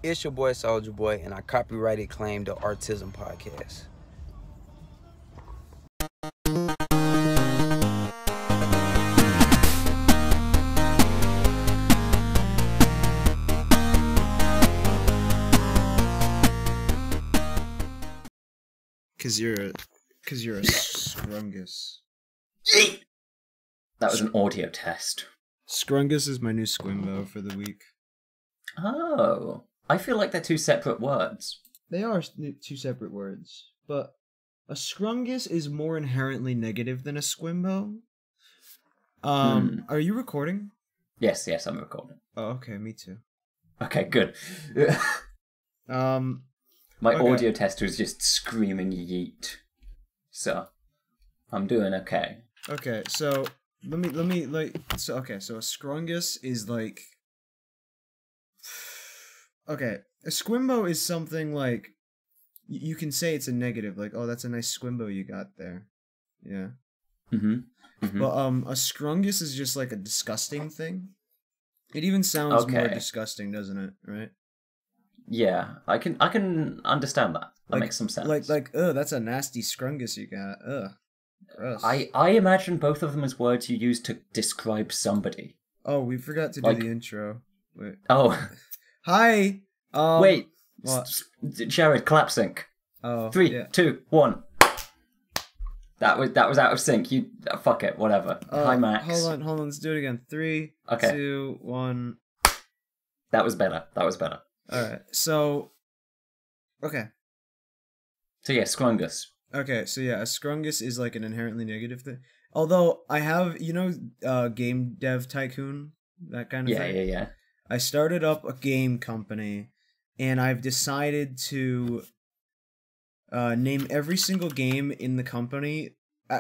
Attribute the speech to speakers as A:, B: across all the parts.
A: It's your boy Soldier Boy, and I copyrighted claimed the Artism podcast.
B: Cause you're a scrungus.
C: That was an audio test.
B: Scrungus is my new squimbo for the week.
C: Oh, I feel like they're two separate words.
B: They are two separate words, but a scrungus is more inherently negative than a squimbo. Are you recording?
C: Yes, I'm recording.
B: Oh, okay, me too.
C: Okay, good. My audio tester is just screaming yeet. So, I'm doing okay.
B: Okay, so let me so a scrungus is like, okay, a squimbo is something like, you can say it's a negative, like, oh, that's a nice squimbo you got there. Yeah.
C: Mm-hmm.
B: But a scrungus is just like a disgusting thing. It even sounds more disgusting, doesn't it? Right?
C: Yeah, I can understand that. That makes some sense.
B: Like, that's a nasty scrungus you got. Gross.
C: I imagine both of them as words you use to describe somebody.
B: Oh, we forgot to do the intro. Wait.
C: Oh.
B: Hi.
C: Wait.
B: What?
C: Jared, clap sync.
B: Oh.
C: 3, 2, 1. That was out of sync. You fuck it. Whatever. Hi, Max.
B: Hold on. Let's do it again. 3, 2, 1.
C: That was better.
B: All right. So. Okay.
C: So yeah, scrungus.
B: Okay, so yeah, a scrungus is like an inherently negative thing. Although I have, Game Dev Tycoon, that kind of thing.
C: Yeah.
B: I started up a game company, and I've decided to name every single game in the company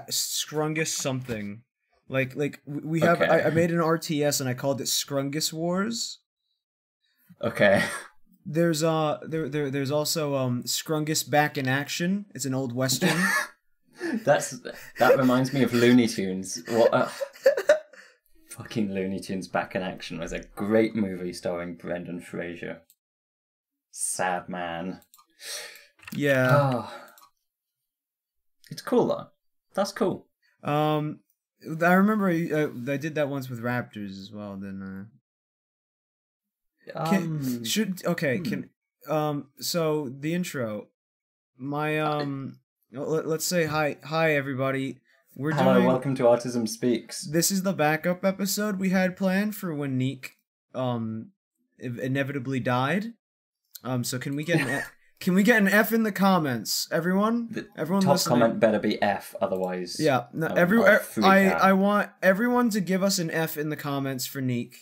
B: Scrungus something. Like we have. I made an RTS and I called it Scrungus Wars.
C: Okay.
B: There's there's also Scrungus Back in Action. It's an old western.
C: That reminds me of Looney Tunes. Fucking Looney Tunes Back in Action was a great movie starring Brendan Fraser. Sad man.
B: Yeah.
C: Oh. It's cool though. That's cool.
B: I remember I did that once with Raptors as well. Then. So the intro, let's say hi everybody.
C: Hello, welcome to Artism Speaks.
B: This is the backup episode we had planned for when Neek inevitably died. So can we get an F in the comments, everyone? Everyone
C: top
B: listening.
C: Comment better be F, otherwise.
B: Yeah, no, I want everyone to give us an F in the comments for Neek.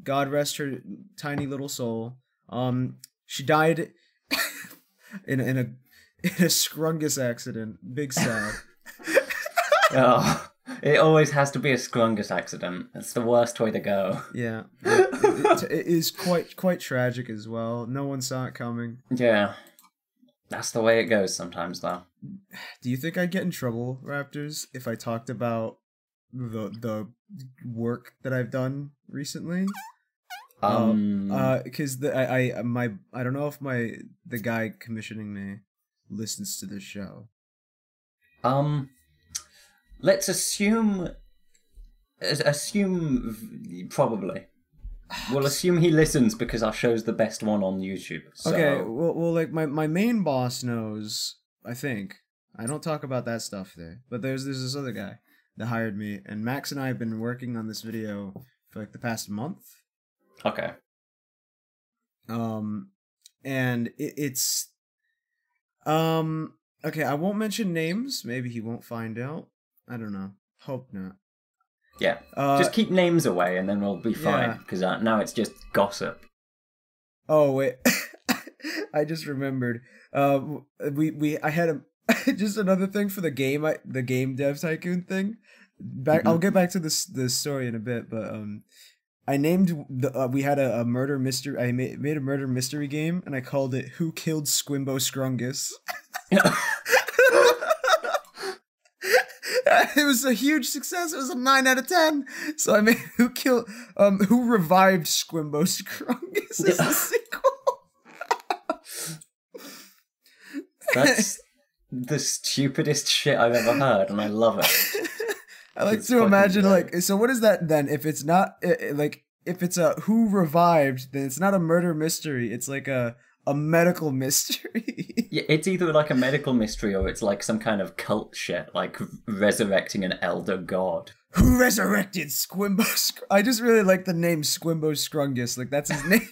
B: God rest her tiny little soul. She died in a scrungus accident. Big sad.
C: Oh, it always has to be a scrungus accident. It's the worst way to go.
B: Yeah, it is quite tragic as well. No one saw it coming.
C: Yeah, that's the way it goes sometimes, though.
B: Do you think I'd get in trouble, Raptors, if I talked about the work that I've done recently? Because I don't know if the guy commissioning me listens to this show.
C: Let's assume probably. We'll assume he listens because our show's the best one on YouTube. So.
B: Okay, well, like my main boss knows. I think I don't talk about that stuff there, but there's this other guy that hired me, and Max and I have been working on this video for like the past month.
C: Okay.
B: And it's okay, I won't mention names. Maybe he won't find out. I don't know. Hope not.
C: Yeah. Just keep names away and then we'll be fine, because now it's just gossip.
B: Oh, wait. I just remembered. I had just another thing for the game Dev Tycoon thing. I'll get back to this story in a bit, but I named we had a murder mystery. I made a murder mystery game, and I called it "Who Killed Squimbo Scrungus." It was a huge success. It was a 9 out of 10. So I made who revived Squimbo Scrungus as the sequel.
C: That's the stupidest shit I've ever heard, and I love it.
B: I like
C: It's
B: to
C: fucking
B: imagine,
C: great.
B: like, so what is that then? If it's not, like, if it's a who revived, then it's not a murder mystery. It's like a medical mystery.
C: Yeah, it's either like a medical mystery or it's like some kind of cult shit, like resurrecting an elder god.
B: Who resurrected Squimbo? I just really like the name Squimbo Scrungus. Like, that's his name.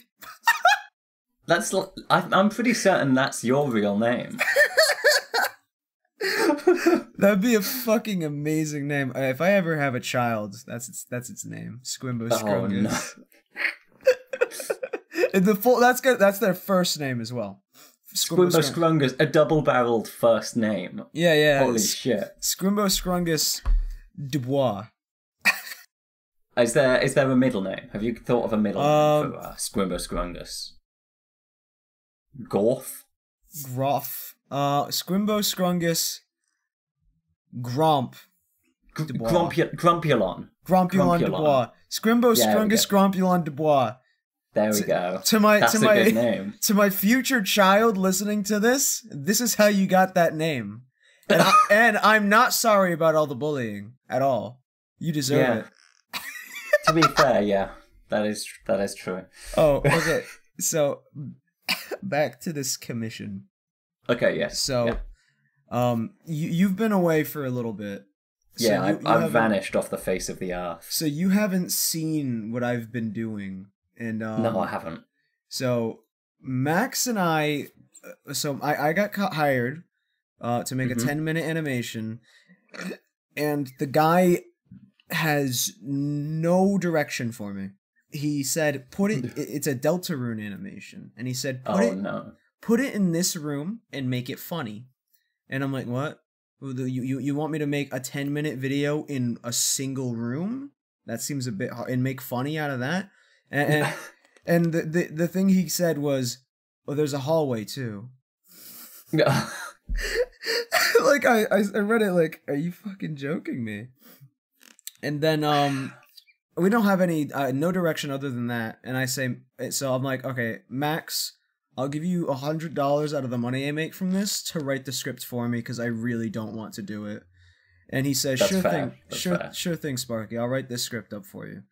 C: I'm pretty certain that's your real name.
B: That'd be a fucking amazing name. If I ever have a child, that's its name, Squimbo Scrungus.
C: Oh, no.
B: That's their first name as well.
C: Squimbo Scrungus, a double-barreled first name.
B: Yeah.
C: Holy shit.
B: Squimbo Scrungus Dubois.
C: Is there a middle name? Have you thought of a middle name for Squimbo Scrungus? Gorth?
B: Groff. Squimbo Scrungus Gromp.
C: Grumpulon.
B: Grompulon Dubois. Squimbo Scrungus Grompulon Dubois.
C: There we go.
B: That's
C: a good name.
B: To my future child listening to this is how you got that name. And I'm not sorry about all the bullying at all. You deserve it.
C: To be fair, yeah. That is true.
B: Oh, okay. So back to this commission.
C: Okay, yes.
B: So you've been away for a little bit. So
C: yeah, I've vanished off the face of the earth.
B: So you haven't seen what I've been doing. And
C: no, I haven't.
B: So Max and I got hired to make a 10-minute animation, and the guy has no direction for me. He said, it's a Deltarune animation, and he said, put it in this room and make it funny. And I'm like, what? You want me to make a 10-minute video in a single room? That seems a bit hard. And make funny out of that? And the thing he said was, oh, there's a hallway too.
C: Yeah.
B: Like I read it like, are you fucking joking me? And then we don't have any no direction other than that. And I say, so I'm like, okay, Max, I'll give you $100 out of the money I make from this to write the script for me because I really don't want to do it. And he says, sure thing, Sparky. I'll write this script up for you.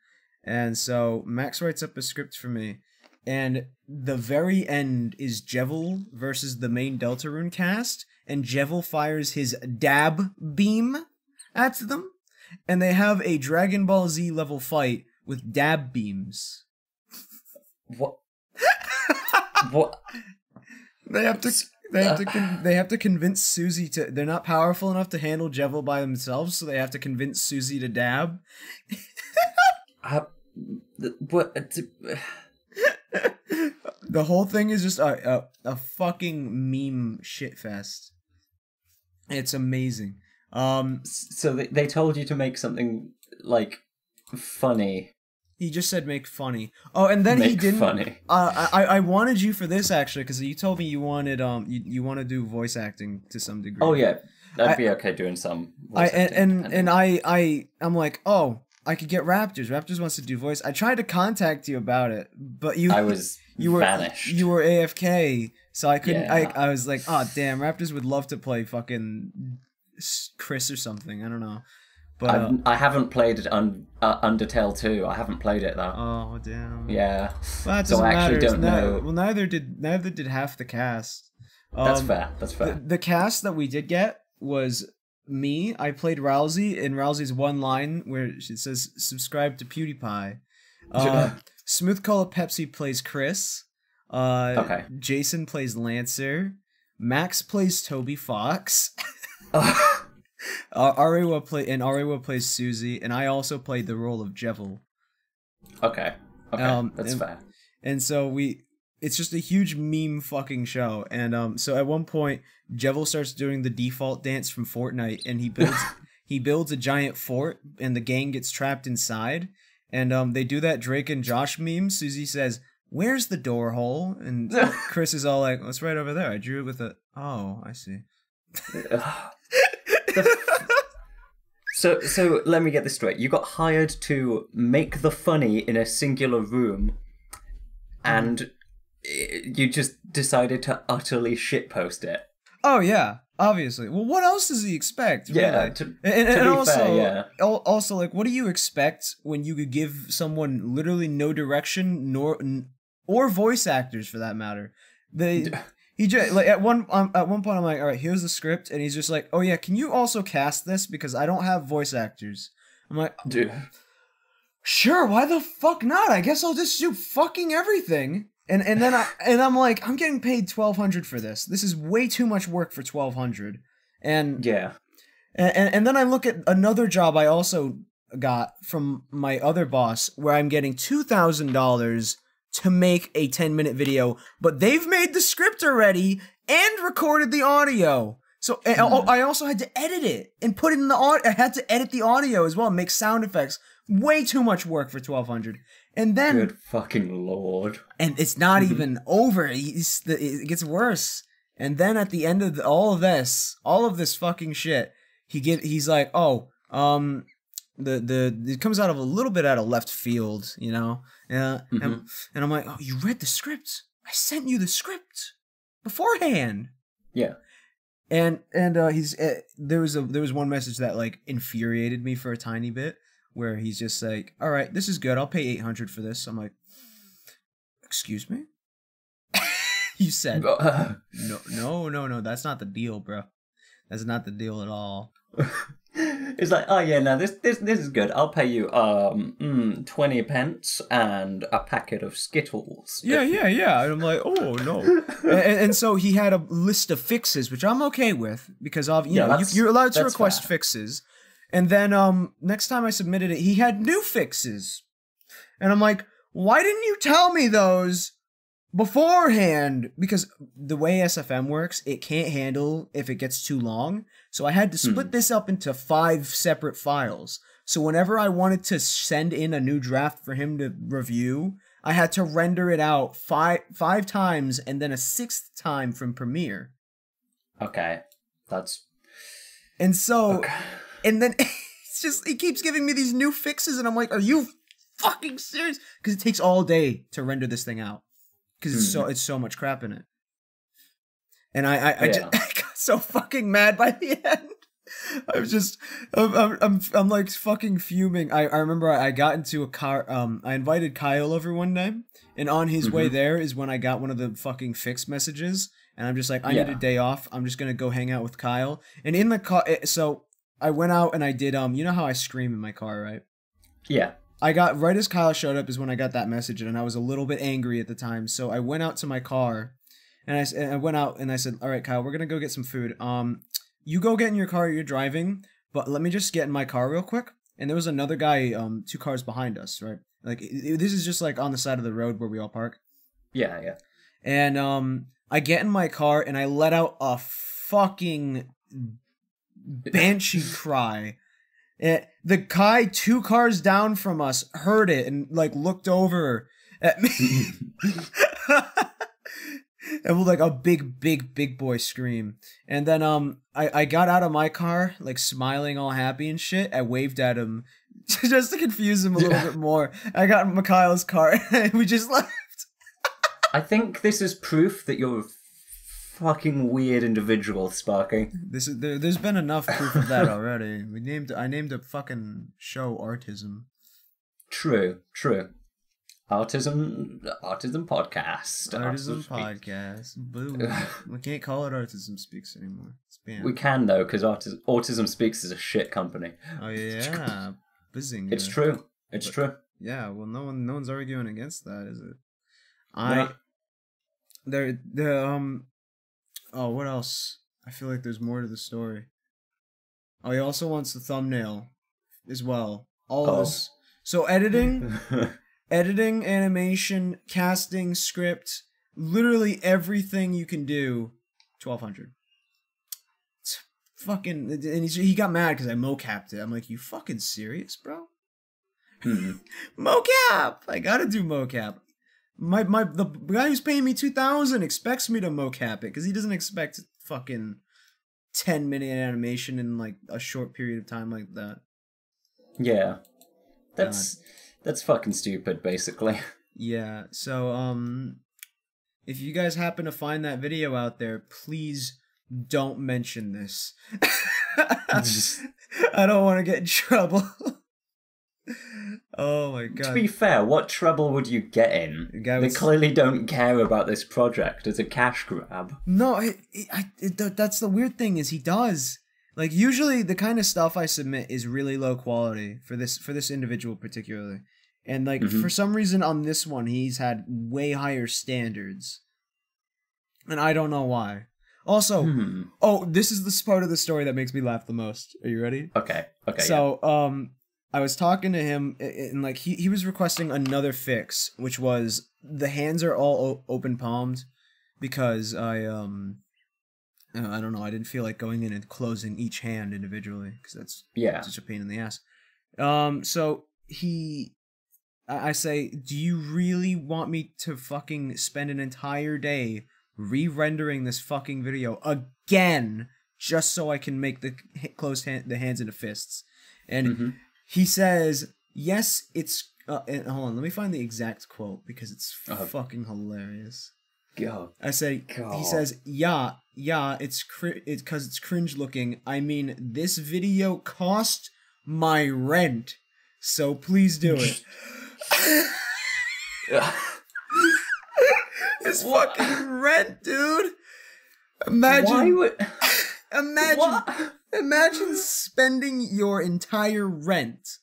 B: And so Max writes up a script for me, and the very end is Jevil versus the main Deltarune cast, and Jevil fires his dab beam at them, and they have a Dragon Ball Z level fight with dab beams.
C: What? What?
B: They have to convince Susie to. They're not powerful enough to handle Jevil by themselves, so they have to convince Susie to dab.
C: What?
B: The whole thing is just a fucking meme shitfest. It's amazing.
C: So they told you to make something like funny.
B: He just said make funny. Oh, and then he didn't. Funny. I wanted you for this actually because you told me you wanted you want to do voice acting to some degree.
C: Oh yeah, I'd be okay doing some. Voice acting,
B: I'm like, oh, I could get Raptors. Raptors wants to do voice. I tried to contact you about it, but you were vanished. You were AFK, so I couldn't. Yeah. I was like, oh damn, Raptors would love to play fucking Chris or something. I don't know. But
C: I haven't played it Undertale 2. I haven't played it though.
B: Oh damn.
C: Yeah.
B: Well, that doesn't matter. Don't know. Well, neither did half the cast.
C: That's fair. That's fair.
B: The cast that we did get was me. I played Rousey, and Rousey's one line where it says "subscribe to PewDiePie." Smooth Cola Pepsi plays Chris.
C: Okay.
B: Jason plays Lancer. Max plays Toby Fox. Ariwa plays Susie, and I also played the role of Jevil.
C: Okay. That's fair.
B: And so it's just a huge meme fucking show. And so at one point, Jevil starts doing the default dance from Fortnite, and he builds a giant fort, and the gang gets trapped inside. And they do that Drake and Josh meme. Susie says, "Where's the door hole?" And Chris is all like, "Oh, it's right over there. I drew it with a." Oh, I see.
C: So let me get this straight. You got hired to make the funny in a singular room, and you just decided to utterly shitpost it.
B: Oh yeah, obviously. Well, what else does he expect?
C: Yeah,
B: Really?
C: to
B: And
C: be
B: also,
C: fair, yeah.
B: Also, like, what do you expect when you could give someone literally no direction, or voice actors for that matter? He just like at one point I'm like, all right, here's the script, and he's just like, oh yeah, can you also cast this because I don't have voice actors? I'm like,
C: Dude.
B: sure, why the fuck not? I guess I'll just do fucking everything. And then I'm like, I'm getting paid $1,200 for this. This is way too much work for $1,200. And
C: Yeah.
B: and then I look at another job I also got from my other boss where I'm getting $2,000 to make a 10-minute video, but they've made the script already and recorded the audio. So I also had to edit it and put it in the audio. I had to edit the audio as well, make sound effects. Way too much work for $1,200. And then
C: Good fucking lord.
B: and it's not even over. It gets worse. And then at the end of all of this fucking shit, he's like, oh, it comes out of a little bit out of left field, you know? And I'm like, oh, you read the script? I sent you the script beforehand.
C: Yeah.
B: And there was one message that like infuriated me for a tiny bit, where he's just like, all right, this is good. I'll pay $800 for this. I'm like, excuse me? You said, no, that's not the deal, bro. That's not the deal at all.
C: It's like, oh yeah, no, this is good. I'll pay you 20 pence and a packet of Skittles.
B: Yeah. And I'm like, oh no. and so he had a list of fixes, which I'm okay with because you're allowed to request fixes. And then next time I submitted it, he had new fixes. And I'm like, why didn't you tell me those beforehand? Because the way SFM works, it can't handle if it gets too long. So I had to split this up into 5 separate files. So whenever I wanted to send in a new draft for him to review, I had to render it out five times and then a 6th time from Premiere.
C: Okay.
B: And so...
C: Okay.
B: And then he keeps giving me these new fixes, and I'm like, are you fucking serious? Because it takes all day to render this thing out. Because it's so much crap in it. And I got so fucking mad by the end. I'm like fucking fuming. I remember I got into a car, I invited Kyle over one day, and on his way there is when I got one of the fucking fix messages, and I'm just like, I need a day off. I'm just gonna go hang out with Kyle. And in the car, so I went out and I did, you know how I scream in my car, right?
C: Yeah.
B: I got, right as Kyle showed up is when I got that message, and I was a little bit angry at the time, so I went out to my car, and I went out and I said, all right, Kyle, we're gonna go get some food. You go get in your car, you're driving, but let me just get in my car real quick. And there was another guy, 2 cars behind us, right? Like, this is just like on the side of the road where we all park.
C: Yeah.
B: And, I get in my car and I let out a fucking banshee cry. The guy 2 cars down from us heard it and like looked over at me. And with like a big boy scream. And then I got out of my car like smiling all happy and shit. I waved at him just to confuse him a little bit more. I got in Mikhail's car and we just left.
C: I think this is proof that you're a fucking weird individual, Sparky.
B: There's been enough proof of that already. I named a fucking show Artism.
C: True. Artism podcast.
B: Artism podcast. Boo. We can't call it Artism Speaks anymore. It's banned.
C: We can though, because Autism Speaks is a shit company.
B: Oh yeah, Bizzing.
C: It's true. It's true.
B: Yeah. Well, no one's arguing against that, is it? Oh, what else? I feel like there's more to the story. Oh, he also wants the thumbnail as well. All this. So editing, animation, casting, script, literally everything you can do, $1,200. It's fucking, and he got mad because I mocapped it. I'm like, you fucking serious, bro? Mocap! I gotta do mocap. The guy who's paying me $2,000 expects me to mocap it because he doesn't expect fucking 10-minute animation in like a short period of time like that.
C: Yeah, that's fucking stupid, basically.
B: Yeah. So if you guys happen to find that video out there, please don't mention this. I don't want to get in trouble. Oh my god.
C: To be fair, what trouble would you get in? They clearly don't care about this project. It's a cash grab.
B: No, that's the weird thing is he does. Like, usually the kind of stuff I submit is really low quality for this individual particularly. And like for some reason on this one he's had way higher standards. And I don't know why. Also, oh, this is the part of the story that makes me laugh the most. Are you ready?
C: Okay.
B: So, I was talking to him, and like he was requesting another fix, which was the hands are all open palmed, because I don't know, I didn't feel like going in and closing each hand individually, because that's such a pain in the ass. So I say, do you really want me to fucking spend an entire day re-rendering this fucking video again just so I can make the the hands into fists? And he says, yes, it's and hold on, let me find the exact quote because it's fucking hilarious.
C: God.
B: I say, he says, yeah, it's because it's cringe looking. I mean, this video cost my rent, so please do it. It's fucking rent, dude. Imagine. Imagine spending your entire rent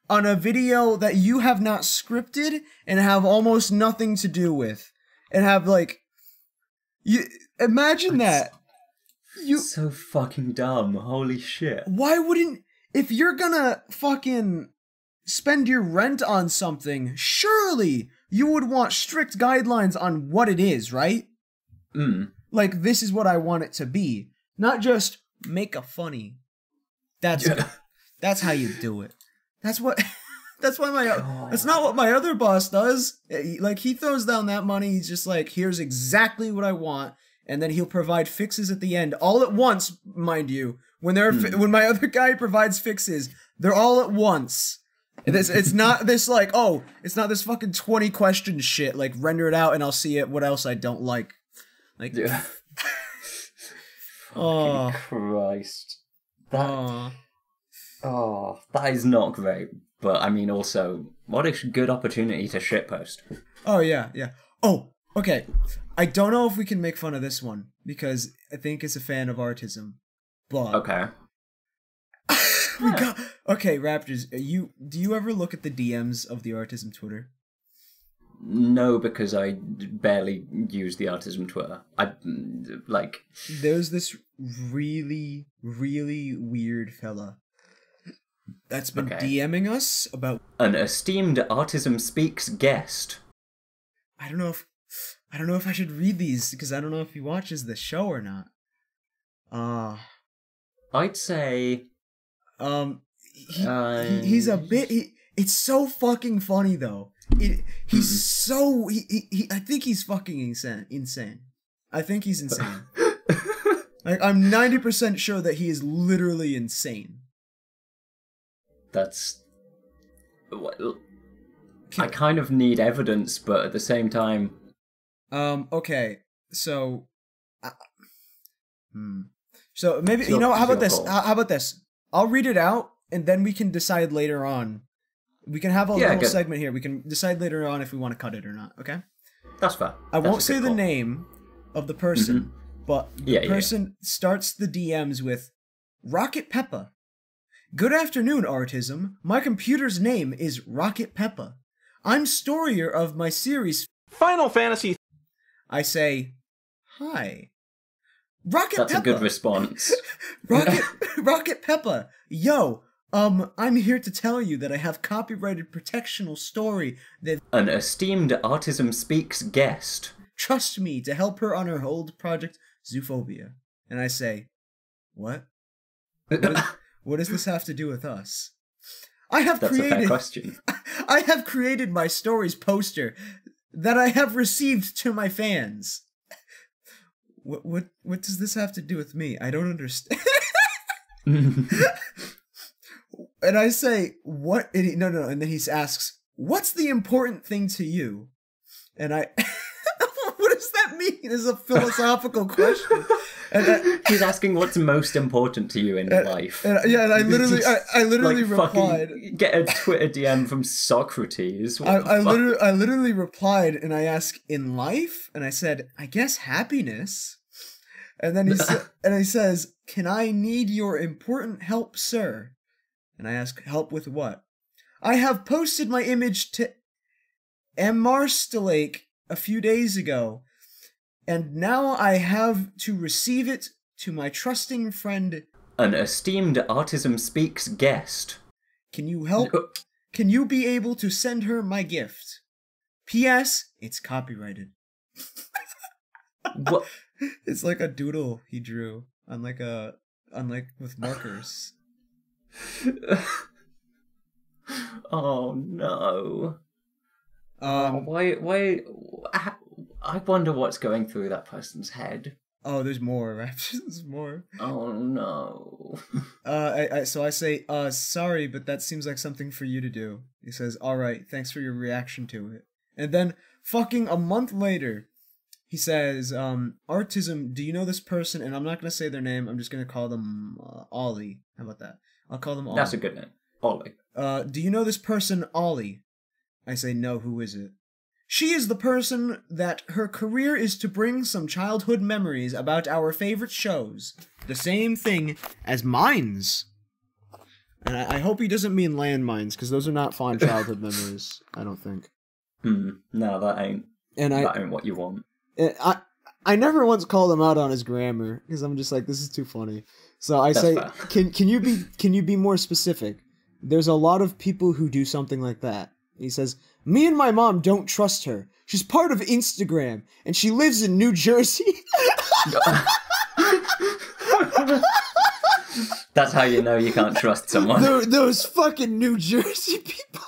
B: on a video that you have not scripted and have almost nothing to do with, and have like, imagine that.
C: So fucking dumb. Holy shit.
B: Why wouldn't, if you're gonna fucking spend your rent on something, surely you would want strict guidelines on what it is, right? Like, this is what I want it to be, not just make a funny. That's how you do it. That's why that's not what my other boss does. Like, he throws down that money, he's just like, here's exactly what I want, and then he'll provide fixes at the end, all at once, mind you. When when my other guy provides fixes, they're all at once. It's not this like, oh, it's not this fucking 20 question shit, like, render it out and I'll see it, what else I don't like. Like,
C: oh Christ. That is not great. But I mean, also, what a good opportunity to shitpost.
B: Oh yeah. Oh, okay. I don't know if we can make fun of this one because I think it's a fan of Artism. But
C: okay.
B: Okay, Raptors, do you ever look at the DMs of the Artism Twitter?
C: No, because I barely use the Artism Twitter.
B: There's this really, really weird fella that's been DMing us about
C: an esteemed Artism Speaks guest.
B: I don't know if I should read these because I don't know if he watches the show or not.
C: I'd say
B: he's a bit it's so fucking funny though. He's so I think he's fucking insane. I think he's insane. Like, I'm 90% sure that he is literally insane.
C: That's... I kind of need evidence, but at the same time...
B: Okay, so... So, maybe, you know, how about this? How about this? I'll read it out, and then we can decide later on. We can have a little segment here. We can decide later on if we want to cut it or not, okay?
C: That's fair.
B: I won't say the name of the person, but the person starts the DMs with, Rocket Peppa. Good afternoon, Artism. My computer's name is Rocket Peppa. I'm storier of my series
D: Final Fantasy.
B: I say, hi. Rocket
C: That's
B: Peppa.
C: That's a good response.
B: Rocket Peppa. Yo, I'm here to tell you that I have copyrighted protectional story that
C: an esteemed Artism Speaks guest.
B: Trust me to help her on her old project, Zoophobia. And I say, what? What does this have to do with us? That's a fair question. I have created my stories poster that I have received to my fans. What does this have to do with me? I don't understand. And I say, what? No. And then he asks, what's the important thing to you? And I, what does that mean? It's a philosophical question.
C: He's asking what's most important to you in life.
B: And I literally replied.
C: Get a Twitter DM from Socrates.
B: I literally replied, and I asked, in life? And I said, I guess happiness. And then he says, can I need your important help, sir? And I ask, help with what? I have posted my image to Amarstolake a few days ago, and now I have to receive it to my trusting friend,
C: an esteemed Artism Speaks guest.
B: Can you help? Can you be able to send her my gift? P.S. It's copyrighted.
C: What?
B: It's like a doodle he drew on like with markers.
C: Oh no. Why? I wonder what's going through that person's head.
B: Oh, there's more, Raptors. There's more.
C: Oh no.
B: So I say, sorry, but that seems like something for you to do. He says, all right, thanks for your reaction to it. And then, fucking a month later, he says, Artism, do you know this person? And I'm not gonna say their name. I'm just gonna call them Ollie. How about that? I'll call them Ollie.
C: That's a good name, Ollie.
B: Do you know this person, Ollie? I say, no, who is it? She is the person that her career is to bring some childhood memories about our favorite shows. The same thing as mines. And I hope he doesn't mean landmines, because those are not fond childhood memories, I don't think.
C: No, that ain't what you want.
B: I never once called him out on his grammar, because I'm just like, this is too funny. So I say, can you be more specific? There's a lot of people who do something like that. He says, me and my mom don't trust her. She's part of Instagram, and she lives in New Jersey.
C: That's how you know you can't trust someone.
B: Those fucking New Jersey people.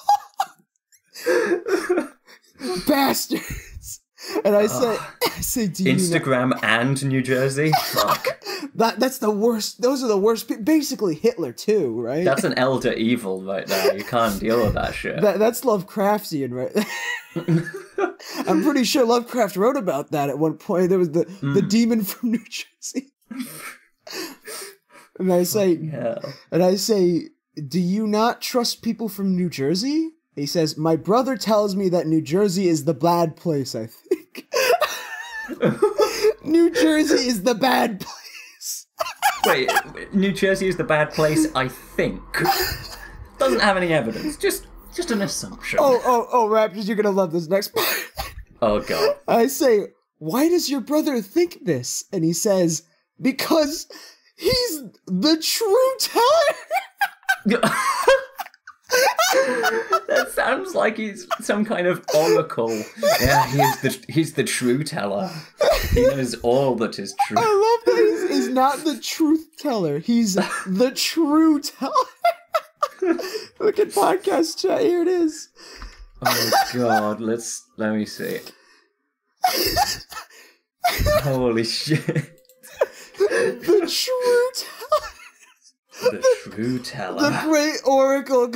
B: Bastards. And I say, do you
C: Instagram and New Jersey? Fuck.
B: That's the worst. Those are the worst people. Basically Hitler too, right?
C: That's an elder evil right there. You can't deal with that shit.
B: That's Lovecraftian, right? I'm pretty sure Lovecraft wrote about that at one point. There was the demon from New Jersey. And I say, do you not trust people from New Jersey? He says, my brother tells me that New Jersey is the bad place, I think. New Jersey is the bad place.
C: Wait, New Jersey is the bad place, I think. Doesn't have any evidence. Just an assumption.
B: Oh, Raptors, you're gonna love this next part.
C: Oh, God.
B: I say, why does your brother think this? And he says, because he's the true teller.
C: That sounds like he's some kind of oracle. Yeah, he's the true teller. He knows all that is true.
B: I love that he's not the truth teller. He's the true teller. Look at podcast chat. Here it is.
C: Oh God, let me see. Holy shit.
B: The true teller.
C: The true teller.
B: The great oracle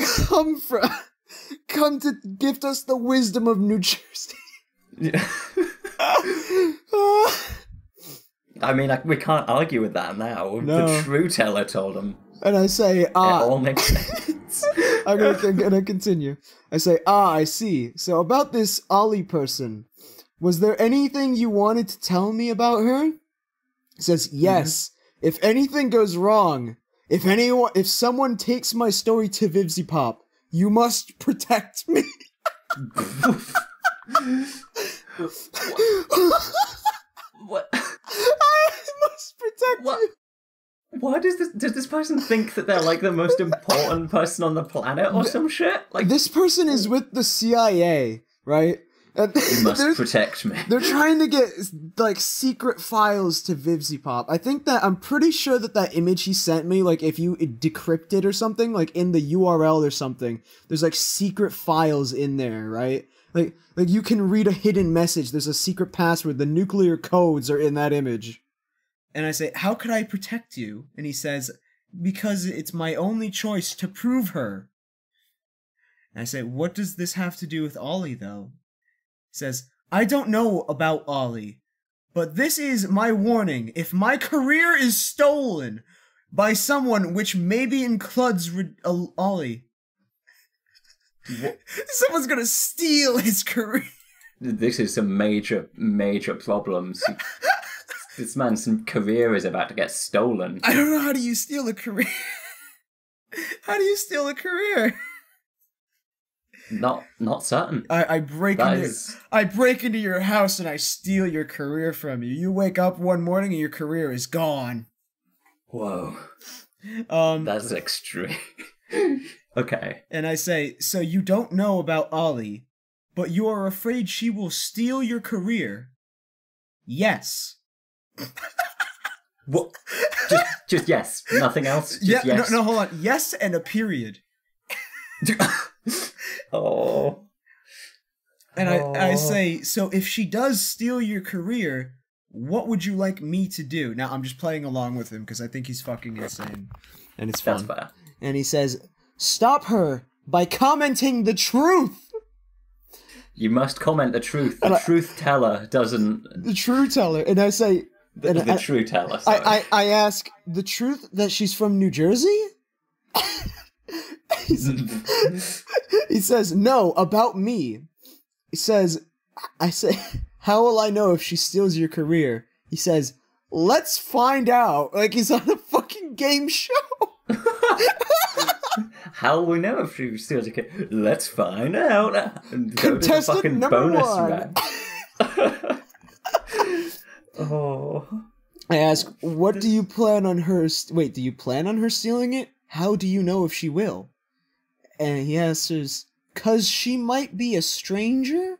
B: come to gift us the wisdom of New Jersey.
C: Yeah. I mean, we can't argue with that now.
B: No.
C: The true teller told him.
B: And I say,
C: It all makes sense.
B: I'm gonna continue. I say, I see. So about this Ollie person, was there anything you wanted to tell me about her? He says, yes. Mm-hmm. If anything goes wrong, if someone takes my story to Vivzy Pop, you must protect me.
C: What?
B: I must protect you.
C: Why does this person think that they're like the most important person on the planet or some shit? Like,
B: this person is with the CIA, right?
C: You must protect me.
B: They're trying to get like secret files to Vivzy Pop. I'm pretty sure that image he sent me, like if you decrypt it or something, like in the URL or something, there's like secret files in there, right? Like you can read a hidden message. There's a secret password. The nuclear codes are in that image. And I say, how could I protect you? And he says, because it's my only choice to prove her. And I say, what does this have to do with Ollie, though? He says, I don't know about Ollie, But this is my warning. If my career is stolen by someone which maybe includes Ollie, someone's gonna steal his career.
C: This is some major problems. This man's career is about to get stolen.
B: I don't know, how do you steal a career? How do you steal a career?
C: Not certain.
B: I break into your house and I steal your career from you. You wake up one morning and your career is gone.
C: Whoa. That's extreme. Okay.
B: And I say, so you don't know about Ollie, but you are afraid she will steal your career? Yes.
C: What? Just yes. Nothing else? Just yes.
B: No, hold on. Yes and a period.
C: Oh.
B: And I say, so if she does steal your career, what would you like me to do? Now, I'm just playing along with him because I think he's fucking insane. And it's fun.
C: That's fair.
B: And he says, stop her by commenting the truth.
C: You must comment the truth. The truth teller doesn't...
B: The true teller. And I say...
C: The true teller, sorry.
B: I ask, the truth that she's from New Jersey? He says, no, about me. He says, I say, how will I know if she steals your career? He says, let's find out. Like he's on a fucking game show.
C: How will we know if she steals your career? Let's find out. And go
B: Contestant
C: to the fucking
B: number
C: bonus
B: 1.
C: round. Oh.
B: I ask, what do you plan on her... Wait, do you plan on her stealing it? How do you know if she will? And he answers, 'cause she might be a stranger?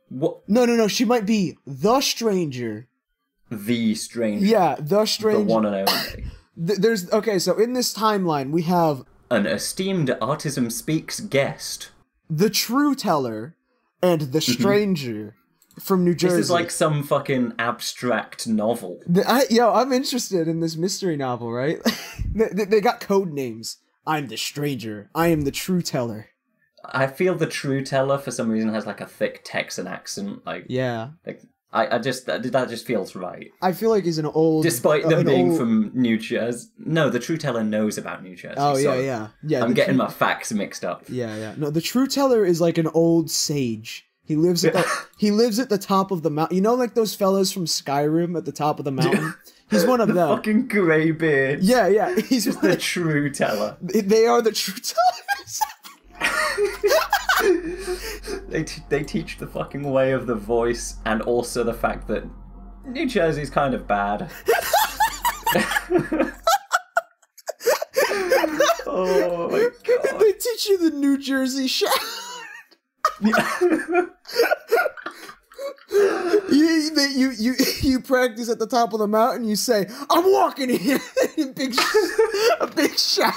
C: What?
B: No, she might be the stranger.
C: The stranger.
B: Yeah, the stranger.
C: The one and only.
B: Okay, so in this timeline, we have...
C: An esteemed Artism Speaks guest.
B: The true teller and the stranger from New Jersey.
C: This is like some fucking abstract novel.
B: I'm interested in this mystery novel, right? They got code names. I'm the stranger. I am the true teller.
C: I feel the true teller for some reason has like a thick Texan accent. Like
B: yeah,
C: like that just feels right.
B: I feel like he's an old,
C: despite them being from New Jersey. No, the true teller knows about New Jersey.
B: Oh yeah.
C: I'm getting my facts mixed up.
B: Yeah. No, the true teller is like an old sage. He lives at the top of the mountain. You know, like those fellas from Skyrim at the top of the mountain. He's one of them.
C: Fucking grey beards.
B: Yeah. He's
C: the true teller.
B: They are the true tellers.
C: They teach the fucking way of the voice, and also the fact that New Jersey's kind of bad. Oh my god.
B: They teach you the New Jersey shout. You practice at the top of the mountain. You say, "I'm walking here." A big shout.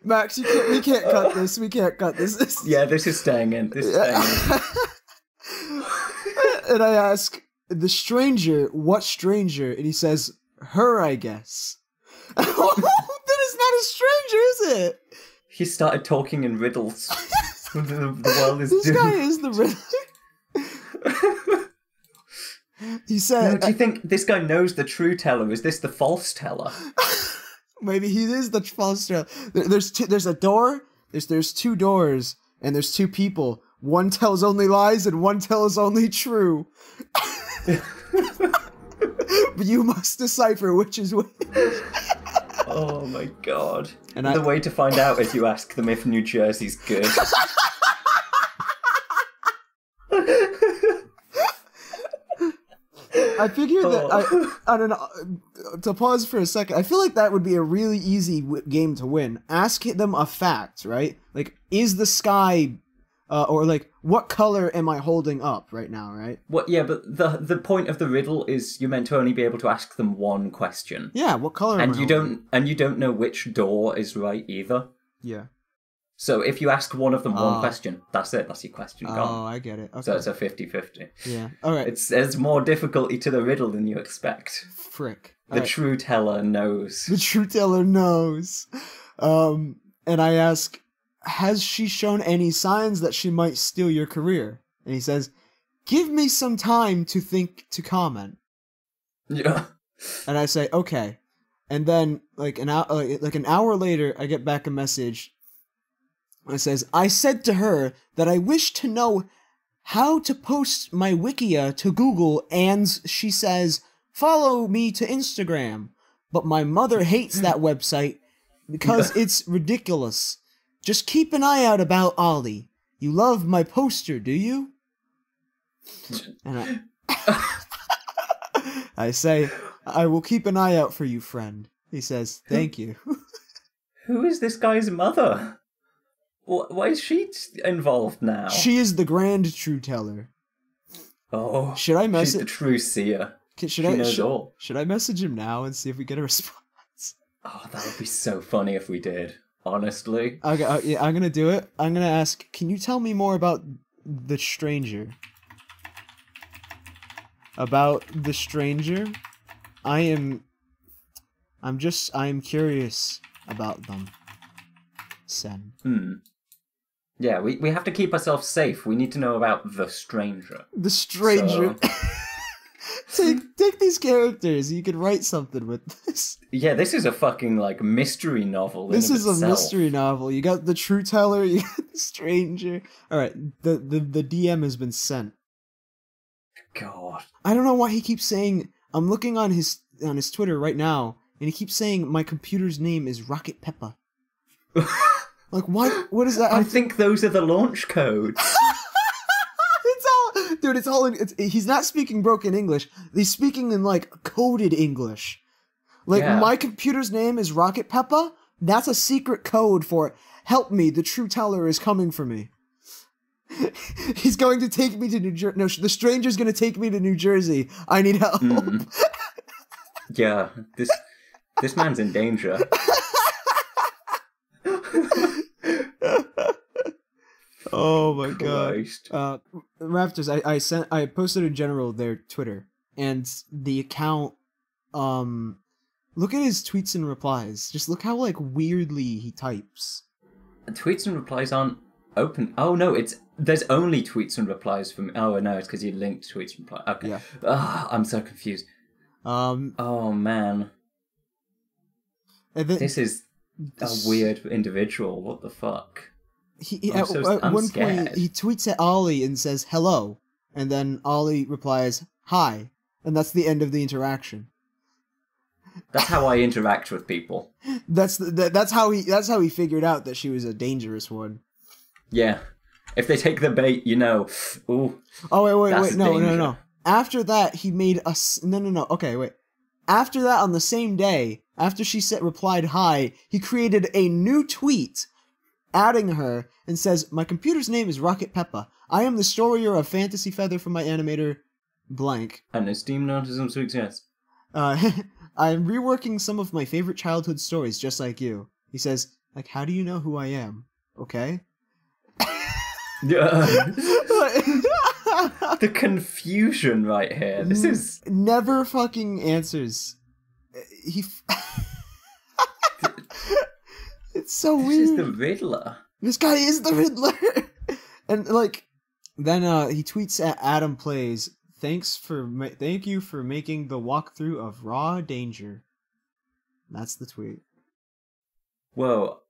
B: Max, we can't cut this. We can't cut this.
C: Yeah, this is staying in.
B: And I ask the stranger, "What stranger?" And he says, "Her, I guess." That is not a stranger, is it?
C: He started talking in riddles. The world is
B: this
C: doomed.
B: guy is the riddle. He said,
C: no, do you think this guy knows the true teller? Is this the false teller?
B: Maybe he is the false teller. There's a door. There's two doors, and there's two people. One tells only lies, and one tells only true. But you must decipher which is which.
C: Oh my god.
B: And
C: the way to find out is you ask them if New Jersey's good.
B: I figure that I don't know. To pause for a second, I feel like that would be a really easy game to win. Ask them a fact, right? Like, is the sky, or like, what color am I holding up right now, right?
C: What? Yeah, but the point of the riddle is you're meant to only be able to ask them one question.
B: Yeah, what color?
C: And you don't know which door is right either.
B: Yeah.
C: So if you ask one of them one question, that's it. That's your question gone.
B: Oh, I get it. Okay.
C: So it's a 50-50.
B: Yeah. All right.
C: There's more difficulty to the riddle than you expect.
B: Frick.
C: The true teller knows.
B: The true teller knows. And I ask, has she shown any signs that she might steal your career? And he says, "Give me some time to think to comment."
C: Yeah.
B: And I say, "Okay." And then, an hour later, I get back a message. It says, "I said to her that I wish to know how to post my wikia to Google, and she says, follow me to Instagram. But my mother hates that website because it's ridiculous. Just keep an eye out about Ollie. You love my poster, do you?" And I say, "I will keep an eye out for you, friend." He says, "Thank you."
C: Who is this guy's mother? Why is she involved now?
B: She is the grand true teller.
C: Oh,
B: should I message?
C: She's the true seer. She knows all.
B: Should I message him now and see if we get a response?
C: Oh, that would be so funny if we did. Honestly.
B: Okay, yeah, I'm gonna do it. I'm gonna ask, can you tell me more about the stranger? About the stranger? I am curious about them. Sen.
C: Yeah, we have to keep ourselves safe. We need to know about the stranger.
B: The stranger. So... take these characters. You can write something with this.
C: Yeah, this is a fucking mystery novel.
B: This is a mystery novel. You got the true teller. You got the stranger. All right, the DM has been sent.
C: God,
B: I don't know why he keeps saying. I'm looking on his Twitter right now, and he keeps saying my computer's name is Rocket Peppa. What is that?
C: I think those are the launch codes.
B: He's not speaking broken English. He's speaking in coded English. My computer's name is Rocket Peppa. That's a secret code for help me. The true teller is coming for me. He's going to take me to New Jersey. No, the stranger's going to take me to New Jersey. I need help.
C: Yeah, this man's in danger.
B: Oh my god. Raptors, I posted in general their Twitter, and the account, look at his tweets and replies. Just look how weirdly he types.
C: Tweets and replies aren't open. Oh no, there's only tweets and replies from. Oh no, it's because you linked tweets and replies. Okay.
B: Yeah.
C: I'm so confused. Oh man. This is a weird individual. What the fuck?
B: At one point, he tweets at Ollie and says hello, and then Ollie replies hi, and that's the end of the interaction.
C: That's how I interact with people.
B: That's how he figured out that she was a dangerous one.
C: Yeah, if they take the bait, ooh.
B: Oh wait, no. After that, he made a no. Okay, wait. After that, on the same day, after she replied hi, he created a new tweet, adding her, and says, "My computer's name is Rocket Peppa. I am the story-er of Fantasy Feather from my animator, blank.
C: An esteemed Artism success.
B: I am reworking some of my favorite childhood stories, just like you." He says, how do you know who I am? Okay?
C: The confusion right here. This is...
B: Never fucking answers. It's so weird.
C: This is the Riddler.
B: This guy is the Riddler. And then he tweets at Adam Plays, thank you for making the walkthrough of Raw Danger. That's the tweet.
C: Whoa,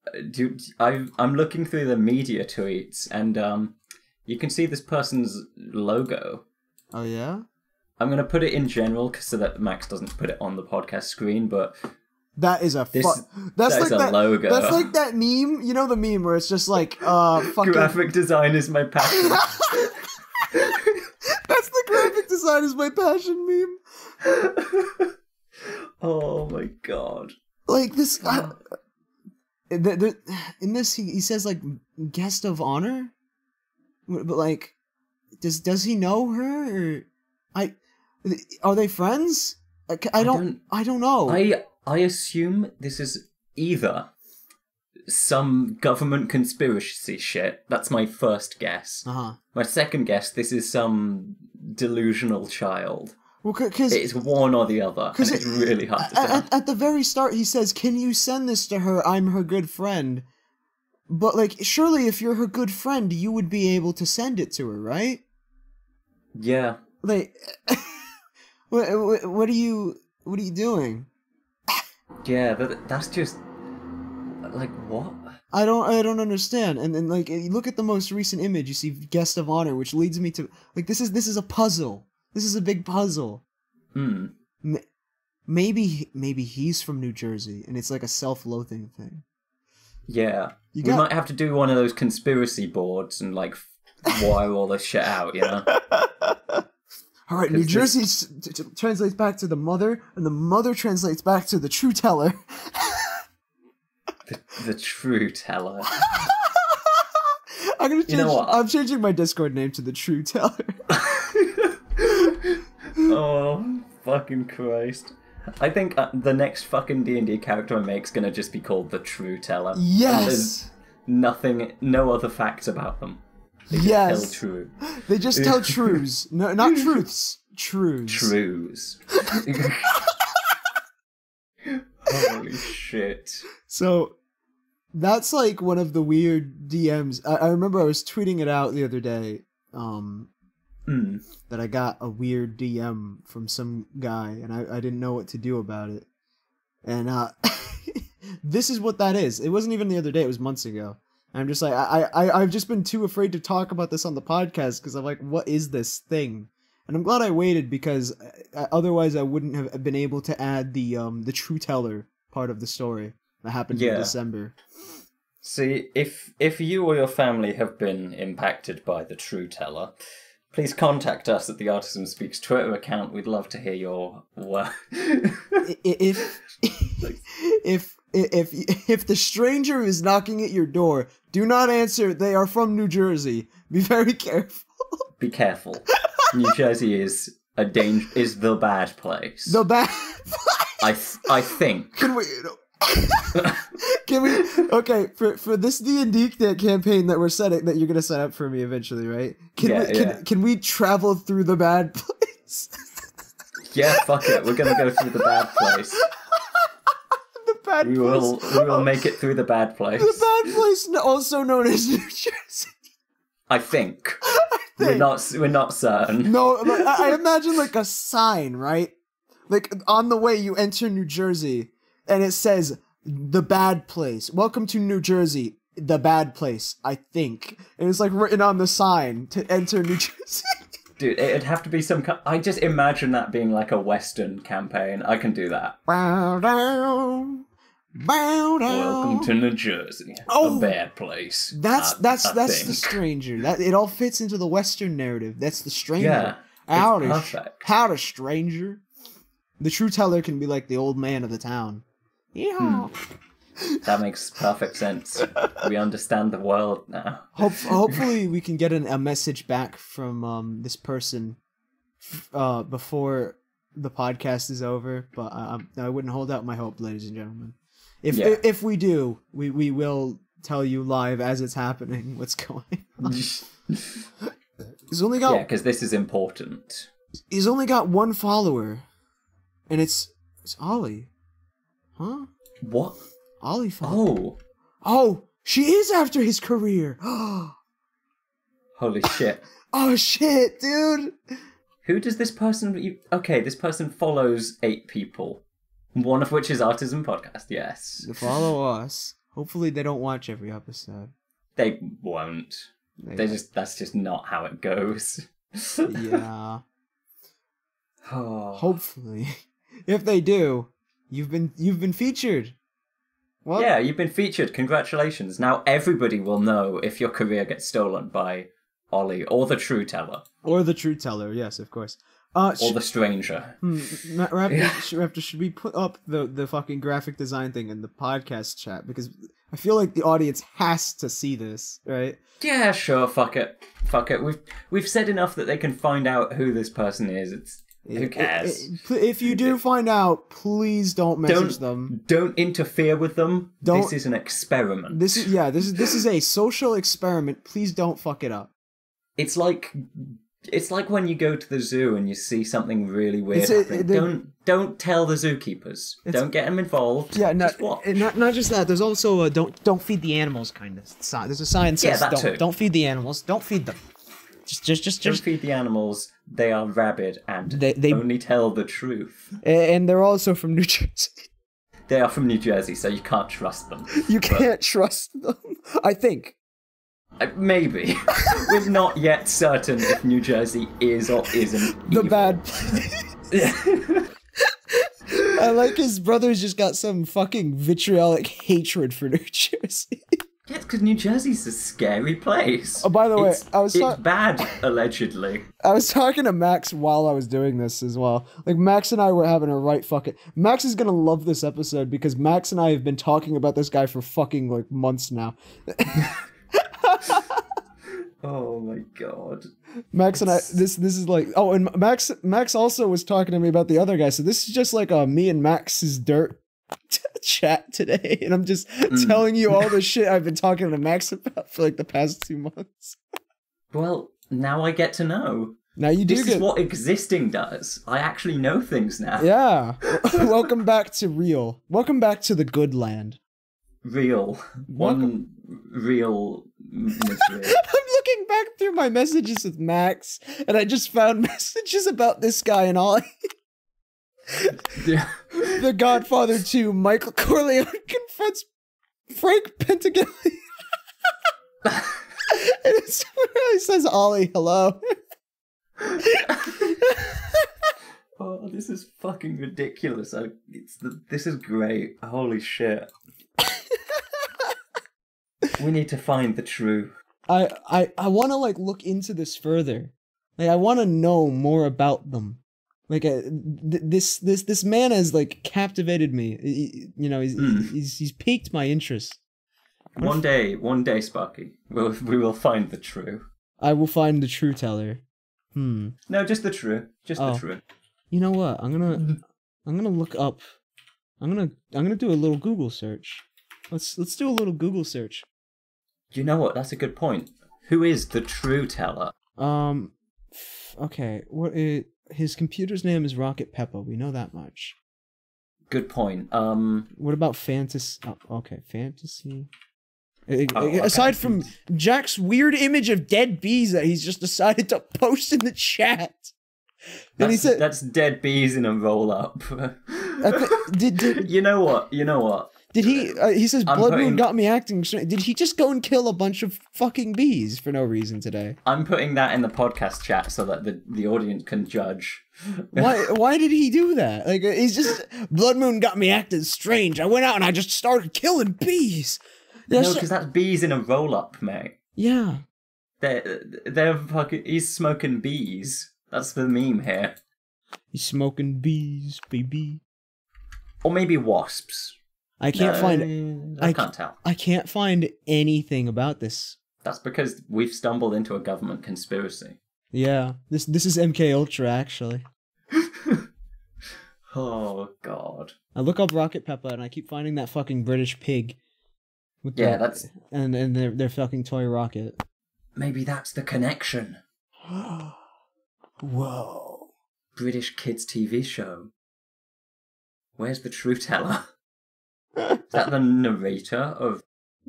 C: I'm looking through the media tweets, and you can see this person's logo.
B: Oh yeah?
C: I'm gonna put it in general so that Max doesn't put it on the podcast screen, but
B: that is a
C: logo.
B: That's like that meme, you know, the meme where it's just fucking
C: graphic design is my passion.
B: That's the graphic design is my passion meme.
C: Oh my god.
B: This in this he says guest of honor, but does he know her, or are they friends? I don't know.
C: I assume this is either some government conspiracy shit. That's my first guess. My second guess, this is some delusional child.
B: Well, because
C: it's one or the other, and it's really hard to tell.
B: At the very start, he says, "Can you send this to her? I'm her good friend." But surely, if you're her good friend, you would be able to send it to her, right?
C: Yeah.
B: Like, what are you doing?
C: Yeah, that's just like what?
B: I don't understand. And then like you look at the most recent image, you see guest of honor, which leads me to like this is a puzzle. This is a big puzzle.
C: Hmm.
B: Maybe he's from New Jersey and it's like a self-loathing thing.
C: Yeah. We might have to do one of those conspiracy boards and like wire all this shit out, you know?
B: All right, New Jersey translates back to the mother, and the mother translates back to the true teller.
C: The true teller.
B: I'm gonna change. You know what? I'm changing my Discord name to the true teller.
C: Oh, fucking Christ! I think the next fucking D&D character I make's gonna just be called the true teller.
B: Yes.
C: No other facts about them. They just tell true.
B: They just tell truths. No, not truths. Truths.
C: Truths. Holy shit.
B: So, that's like one of the weird DMs. I remember I was tweeting it out the other day, that I got a weird DM from some guy, and I didn't know what to do about it. And this is what that is. It wasn't even the other day, it was months ago. I'm just like, I've just been too afraid to talk about this on the podcast because I'm like, what is this thing? And I'm glad I waited because otherwise I wouldn't have been able to add the true teller part of the story that happened in December.
C: See, if you or your family have been impacted by the true teller, please contact us at the Artism Speaks Twitter account. We'd love to hear your work.
B: If the stranger is knocking at your door, do not answer. They are from New Jersey. Be very careful.
C: Be careful. New Jersey is the bad place.
B: The bad place.
C: I think.
B: Can we? Okay, for this D&D campaign that we're setting, that you're gonna set up for me eventually, right? Can we travel through the bad place?
C: Yeah, fuck it. We're gonna go through the bad place. We will make it through the bad place.
B: The bad place, also known as New Jersey.
C: I think. We're not certain.
B: No, I imagine like a sign, right? Like on the way you enter New Jersey, and it says the bad place. Welcome to New Jersey, the bad place. I think, and it's like written on the sign to enter New Jersey.
C: Dude, it'd have to be some kind... I just imagine that being like a Western campaign. I can do that.
B: Bow down.
C: Welcome to New Jersey. A bad place.
B: That's the stranger. That it all fits into the Western narrative. That's the stranger.
C: Yeah, perfect.
B: Howdy, stranger. The true teller can be like the old man of the town. Yeah.
C: That makes perfect sense. We understand the world now.
B: Hopefully we can get a message back from this person before the podcast is over, but I wouldn't hold out my hope, ladies and gentlemen. If we do, we will tell you live as it's happening what's going on. He's only got...
C: Yeah, because this is important.
B: He's only got one follower, and it's Ollie. Huh?
C: What?
B: Ollie followed. Oh, she is after his career.
C: Holy shit.
B: Oh shit, dude.
C: Who does this person... Okay, this person follows 8 people. One of which is Artism Podcast, yes.
B: They follow us. Hopefully they don't watch every episode.
C: They won't. That's just not how it goes.
B: Yeah. Hopefully. If they do, you've been featured.
C: What? Yeah, you've been featured. Congratulations. Now everybody will know if your career gets stolen by Ollie or the true teller.
B: Or the true teller, yes, of course.
C: Or the stranger.
B: Raptor, should we put up the fucking graphic design thing in the podcast chat? Because I feel like the audience has to see this, right?
C: Yeah, sure, fuck it. We've said enough that they can find out who this person is. Who cares?
B: If you do find out, please don't message them.
C: Don't interfere with them. This is an experiment.
B: This is a social experiment. Please don't fuck it up.
C: It's like when you go to the zoo and you see something really weird happening. Don't tell the zookeepers. Don't get them involved. Yeah,
B: just watch. Not just that. There's also a don't feed the animals kind of sign. There's a sign that says don't feed the animals. Don't feed them. Just
C: don't feed the animals. They are rabid and
B: they
C: only tell the truth.
B: And they're also from New Jersey.
C: They are from New Jersey, so you can't trust them.
B: You can't trust them, I think.
C: Maybe. We're not yet certain if New Jersey is or isn't
B: the
C: evil.
B: bad place. I like his brother's just got some fucking vitriolic hatred for New Jersey.
C: Yeah, because New Jersey's a scary place.
B: Oh, by the way,
C: it's bad, allegedly.
B: I was talking to Max while I was doing this as well. Like, Max and I were having a right fucking... Max is gonna love this episode because Max and I have been talking about this guy for fucking, like, months now.
C: Oh my god.
B: Max and I... This is like... Oh, and Max also was talking to me about the other guy, so this is just like me and Max's dirt chat today, and I'm just telling you all the shit I've been talking to Max about for like the past 2 months.
C: Well, now I get to know.
B: Now you do.
C: This is what existing does. I actually know things now.
B: Yeah. Welcome back to real. Welcome back to the good land.
C: Real. One real misery.
B: I'm looking back through my messages with Max, and I just found messages about this guy and all.
C: Yeah.
B: The Godfather 2, Michael Corleone confronts Frank Pentagon. And it really says Ollie, hello.
C: Oh, this is fucking ridiculous. This is great. Holy shit. We need to find the true.
B: I want to like look into this further. Like, I want to know more about them. Like, this man has like captivated me. He's piqued my interest.
C: One day, Sparky, we will find the true.
B: I will find the true teller.
C: No, just the true. Just the true.
B: You know what? I'm gonna look up. I'm gonna do a little Google search. Let's do a little Google search.
C: You know what? That's a good point. Who is the true teller?
B: Okay. His computer's name is Rocket Peppa. We know that much.
C: Good point.
B: What about fantasy? Oh, okay, fantasy. Aside from Jack's weird image of dead bees that he's just decided to post in the chat. And he said
C: that's dead bees in a roll up.
B: Did
C: You know what?
B: Did he? He says Blood Moon got me acting strange. Did he just go and kill a bunch of fucking bees for no reason today?
C: I'm putting that in the podcast chat so that the audience can judge.
B: Why did he do that? Like, he's just Blood Moon got me acting strange. I went out and I just started killing bees.
C: No, because that's bees in a roll up, mate.
B: Yeah.
C: They're fucking. He's smoking bees. That's the meme here.
B: He's smoking bees, baby.
C: Or maybe wasps.
B: I can't find.
C: I can't tell.
B: I can't find anything about this.
C: That's because we've stumbled into a government conspiracy.
B: Yeah, this is MK Ultra actually.
C: Oh god.
B: I look up Rocket Peppa and I keep finding that fucking British pig.
C: That's
B: and their fucking toy rocket.
C: Maybe that's the connection.
B: Whoa.
C: British kids TV show. Where's the true teller? Is that the narrator of?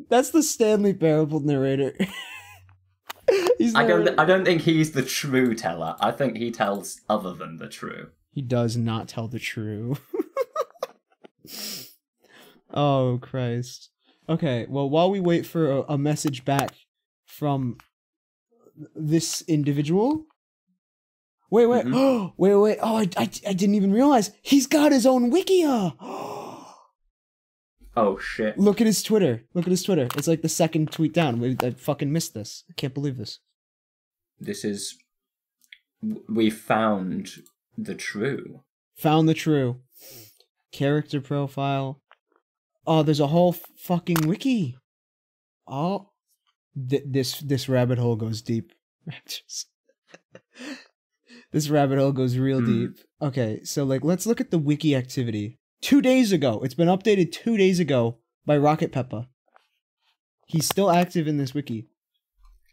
B: That's the Stanley Parable narrator.
C: I don't think he's the true teller. I think he tells other than the true.
B: He does not tell the true. Oh Christ. Okay, well, while we wait for a message back from this individual. Wait. Mm-hmm. Wait. Oh, I didn't even realize he's got his own wikia.
C: Oh shit!
B: Look at his Twitter. It's like the second tweet down. I fucking missed this. I can't believe this.
C: We found the true.
B: Found the true. Character profile. Oh, there's a whole fucking wiki. Oh, this rabbit hole goes deep. Raptors. This rabbit hole goes real deep. Okay, so like let's look at the wiki activity. 2 days ago. It's been updated 2 days ago by Rocket Peppa. He's still active in this wiki.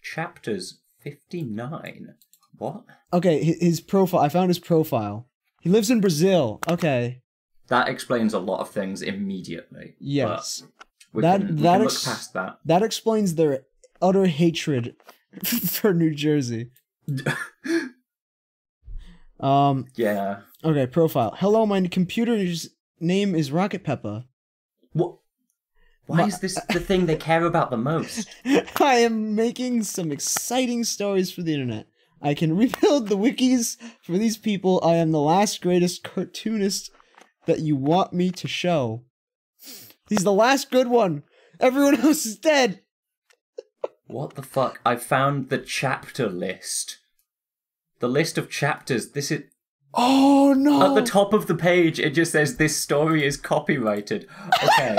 C: Chapters 59. What?
B: Okay, his profile. I found his profile. He lives in Brazil. Okay.
C: That explains a lot of things immediately.
B: Yes.
C: We can look past that.
B: That explains their utter hatred for New Jersey.
C: Yeah.
B: Okay, profile. Hello, my computer's name is Rocket Peppa.
C: What? Why is this the thing they care about the most?
B: I am making some exciting stories for the internet. I can rebuild the wikis for these people. I am the last greatest cartoonist that you want me to show. He's the last good one. Everyone else is dead.
C: What the fuck? I found the chapter list. The list of chapters. This is...
B: Oh, no.
C: At the top of the page, it just says, this story is copyrighted. Okay.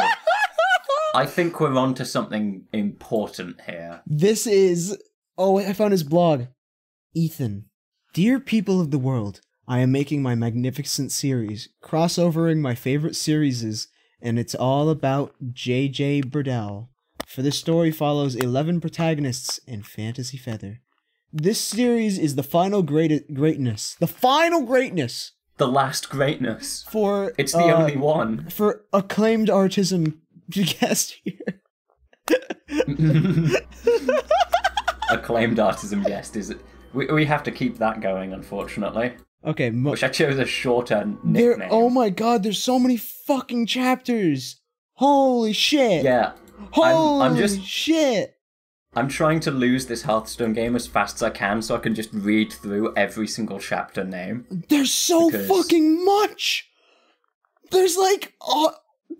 C: I think we're on to something important here.
B: This is... Oh, wait, I found his blog. Ethan. Dear people of the world, I am making my magnificent series, crossovering my favorite series, and it's all about J.J. Burdell. For this story follows 11 protagonists in Fantasy Feather. This series is the final greatness. The final greatness!
C: The last greatness.
B: For...
C: It's the only one.
B: For acclaimed Artism guest here.
C: Acclaimed Artism guest is... We have to keep that going, unfortunately.
B: Okay,
C: Wish I chose a shorter nickname.
B: Oh my god, there's so many fucking chapters! Holy shit!
C: Yeah.
B: Holy shit!
C: I'm trying to lose this Hearthstone game as fast as I can so I can just read through every single chapter name.
B: There's so fucking much! There's like...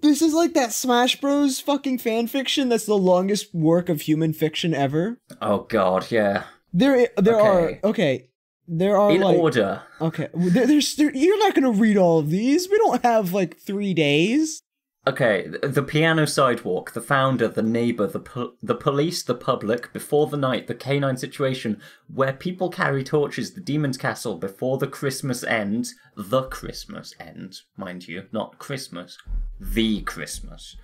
B: this is like that Smash Bros. Fucking fanfiction that's the longest work of human fiction ever.
C: Oh god, yeah.
B: There are... Okay. There are
C: in
B: like...
C: order.
B: Okay. You're not gonna read all of these. We don't have like 3 days.
C: Okay, the piano sidewalk, the founder, the neighbour, the police, the public, before the night, the canine situation, where people carry torches, the demon's castle, before the Christmas ends, mind you, not Christmas, the Christmas.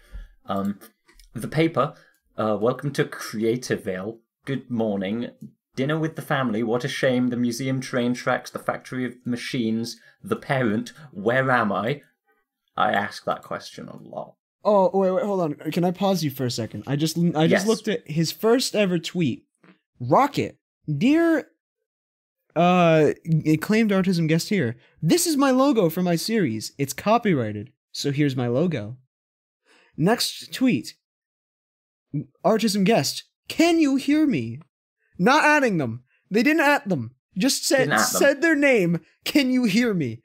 C: The paper, welcome to Creativeville, good morning, dinner with the family, what a shame, the museum, train tracks, the factory of machines, the parent, where am I ask that question a lot.
B: Oh, wait, hold on. Can I pause you for a second? I just looked at his first ever tweet. Rocket, dear acclaimed Artism guest here. This is my logo for my series. It's copyrighted, so here's my logo. Next tweet. Artism guest, can you hear me? Not adding them. They didn't add them. Just said their name. Can you hear me?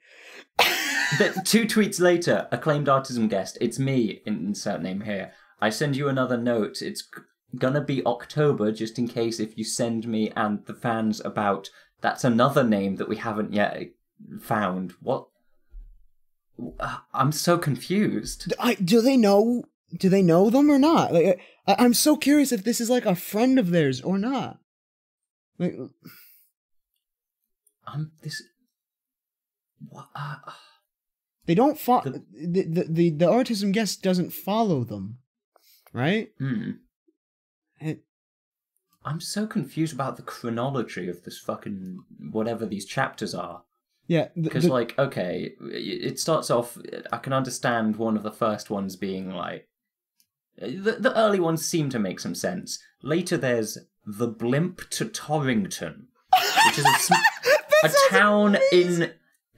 C: 2 tweets later, acclaimed Artism guest, it's me, insert name here. I send you another note. It's gonna be October, just in case if you send me and the fans about... That's another name that we haven't yet found. What? I'm so confused.
B: Do they know them or not? Like, I'm so curious if this is like a friend of theirs or not. Like,
C: What?
B: They don't follow... The Artism guest doesn't follow them, right?
C: I'm so confused about the chronology of this fucking... whatever these chapters are.
B: Yeah.
C: Because, okay, it starts off... I can understand one of the first ones being, like... The early ones seem to make some sense. Later there's the Blimp to Torrington, which is a town in...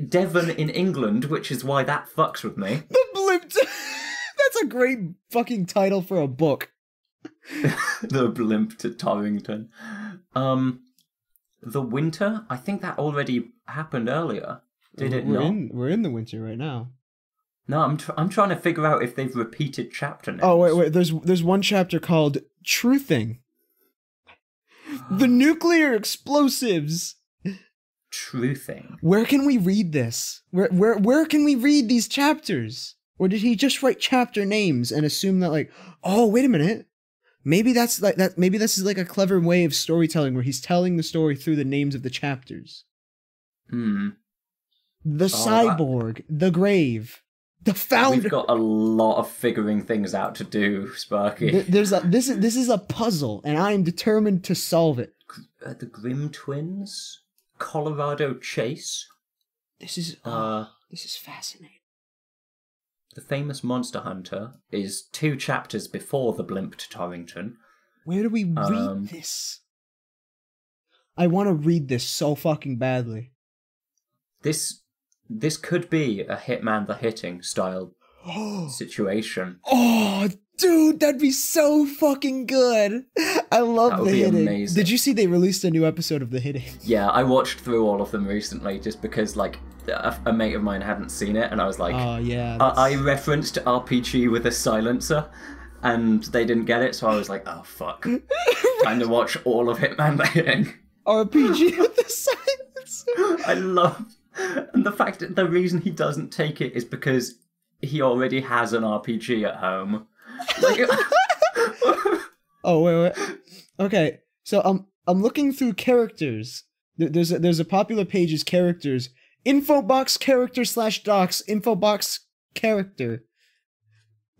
C: Devon in England, which is why that fucks with me.
B: The Blimp That's a great fucking title for a book.
C: The Blimp to Torrington. The Winter? I think that already happened earlier. Did it not?
B: We're in the winter right now.
C: No, I'm trying to figure out if they've repeated chapter names.
B: Oh, wait. There's one chapter called Truthing. The nuclear explosives.
C: Truthing.
B: Where can we read this? Where can we read these chapters? Or did he just write chapter names and assume that, like, oh, wait a minute, maybe that's like that. Maybe this is like a clever way of storytelling where he's telling the story through the names of the chapters. The cyborg, the grave, the founder.
C: We've got a lot of figuring things out to do, Sparky.
B: This is a puzzle, and I am determined to solve it.
C: The Grimm twins. Colorado Chase.
B: This is fascinating.
C: The Famous Monster Hunter is 2 chapters before the Blimp to Torrington.
B: Where do we read this? I want to read this so fucking badly.
C: This could be a Hitman the Hitting style situation.
B: Oh, dude, that'd be so fucking good. I love
C: That would
B: The
C: be
B: Hitting.
C: amazing.
B: Did you see they released a new episode of The Hitting?
C: Yeah, I watched through all of them recently just because, like, a mate of mine hadn't seen it, and I was like,
B: Oh, yeah.
C: I referenced RPG with a silencer, and they didn't get it, so I was like, oh, fuck. Time to watch all of Hitman the Hitting.
B: RPG with the silencer.
C: I love... And the fact that the reason he doesn't take it is because he already has an RPG at home. Like...
B: Oh, wait. Okay, so I'm looking through characters. There's a popular page is characters. Infobox character / docs. Infobox character.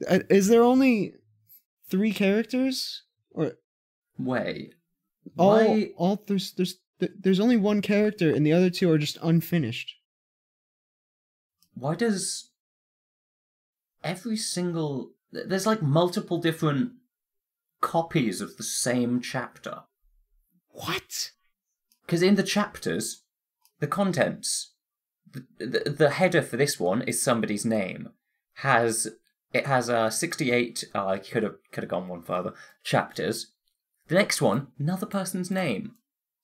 B: Is there only 3 characters? Or
C: Wait. Why?
B: There's only 1 character and the other 2 are just unfinished.
C: Why does every single... There's like multiple different copies of the same chapter.
B: What?
C: Because in the chapters, the contents, the header for this one is somebody's name. It has 68. I could have gone one further. Chapters. The next one, another person's name.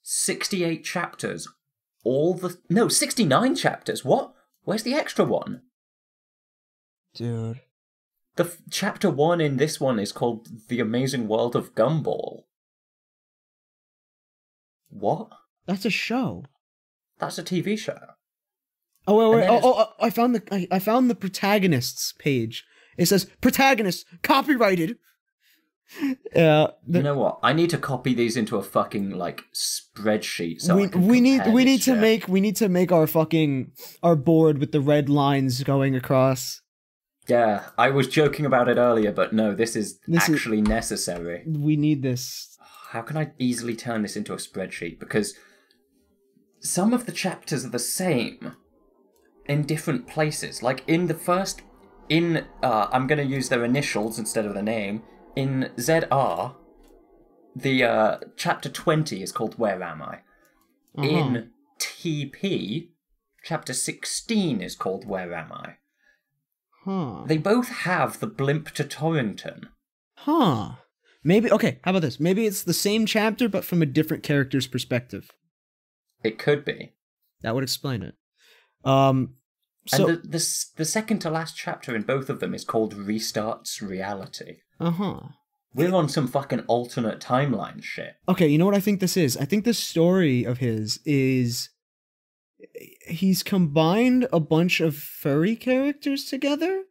C: 68 chapters. 69 chapters. What? Where's the extra one?
B: Dude.
C: The chapter 1 in this one is called The Amazing World of Gumball. What?
B: That's a show.
C: That's a TV show.
B: Oh wait! I found the protagonists page. It says protagonists copyrighted. Yeah.
C: You know what? I need to copy these into a fucking like spreadsheet. So
B: we need to make our board with the red lines going across.
C: Yeah, I was joking about it earlier, but no, this is actually necessary.
B: We need this.
C: How can I easily turn this into a spreadsheet? Because some of the chapters are the same in different places. Like in the first, I'm going to use their initials instead of the name. In ZR, the chapter 20 is called Where Am I? Uh-huh. In TP, chapter 16 is called Where Am I?
B: Huh.
C: They both have the blimp to Torrington.
B: Huh. Maybe, okay, how about this? Maybe it's the same chapter, but from a different character's perspective.
C: It could be.
B: That would explain it.
C: And the second to last chapter in both of them is called Restarts Reality.
B: Uh-huh.
C: We're on some fucking alternate timeline shit.
B: Okay, you know what I think this is? I think this story of his is... He's combined a bunch of furry characters together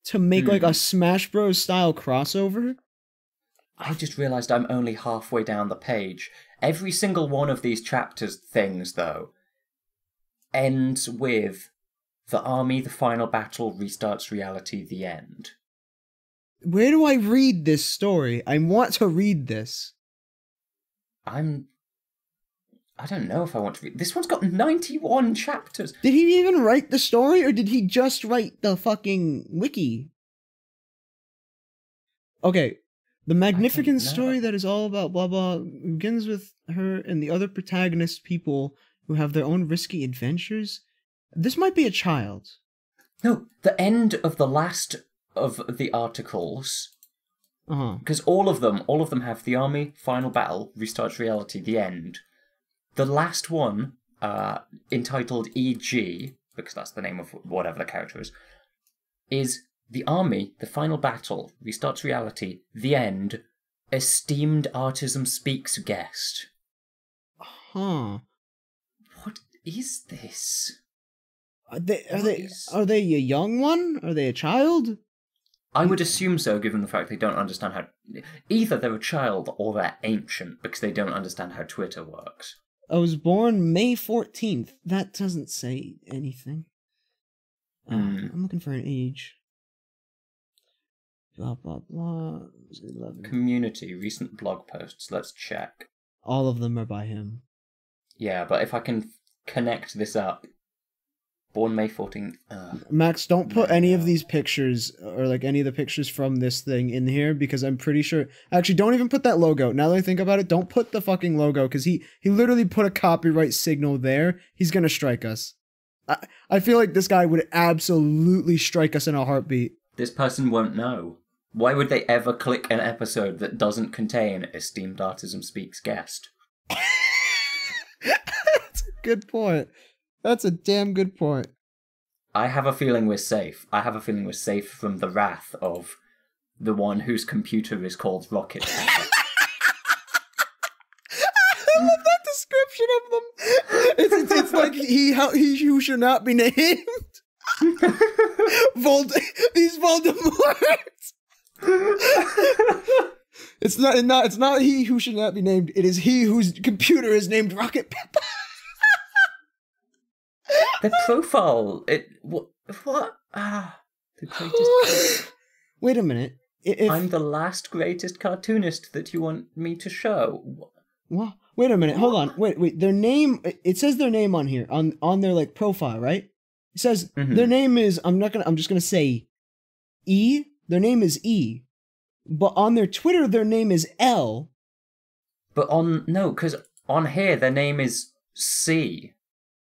B: to make like a Smash Bros. Style crossover.
C: I just realised I'm only halfway down the page. Every single one of these chapters things, though, ends with the army, the final battle, restarts reality, the end.
B: Where do I read this story? I want to read this.
C: I don't know if I want to read... This one's got 91 chapters.
B: Did he even write the story, or did he just write the fucking wiki? Okay, the magnificent story that is all about blah blah begins with her and the other protagonist people who have their own risky adventures. This might be a child.
C: No, the end of the last of the articles... Because all of them have the army, final battle, restarts reality, the end... The last one, entitled E.G., because that's the name of whatever the character is the army, the final battle, restarts reality, the end, esteemed Artism Speaks guest.
B: Huh.
C: What is this?
B: Are they a young one? Are they a child?
C: I would assume so, given the fact they don't understand how... Either they're a child or they're ancient, because they don't understand how Twitter works.
B: I was born May 14th. That doesn't say anything. I'm looking for an age. Blah, blah, blah.
C: Community, recent blog posts. Let's check.
B: All of them are by him.
C: Yeah, but if I can connect this up. Born May 14th.
B: Max, don't put any of these pictures, or like any of the pictures from this thing in here, because I'm pretty sure... Actually, don't even put that logo. Now that I think about it, don't put the fucking logo, because he literally put a copyright signal there. He's gonna strike us. I feel like this guy would absolutely strike us in a heartbeat.
C: This person won't know. Why would they ever click an episode that doesn't contain esteemed Artism Speaks guest?
B: That's a good point. That's a damn good point.
C: I have a feeling we're safe. I have a feeling we're safe from the wrath of the one whose computer is called Rocket.
B: I love that description of them. It's like he who should not be named. These Voldemorts. It's not he who should not be named. It is he whose computer is named Rocket Pepper.
C: The profile. What? The greatest.
B: Wait a minute.
C: I'm the last greatest cartoonist that you want me to show.
B: What? Wait a minute. Hold on. Wait. Their name. It says their name on here on their like profile, right? It says their name is. I'm just gonna say E. Their name is E, but on their Twitter their name is L.
C: But because on here their name is C.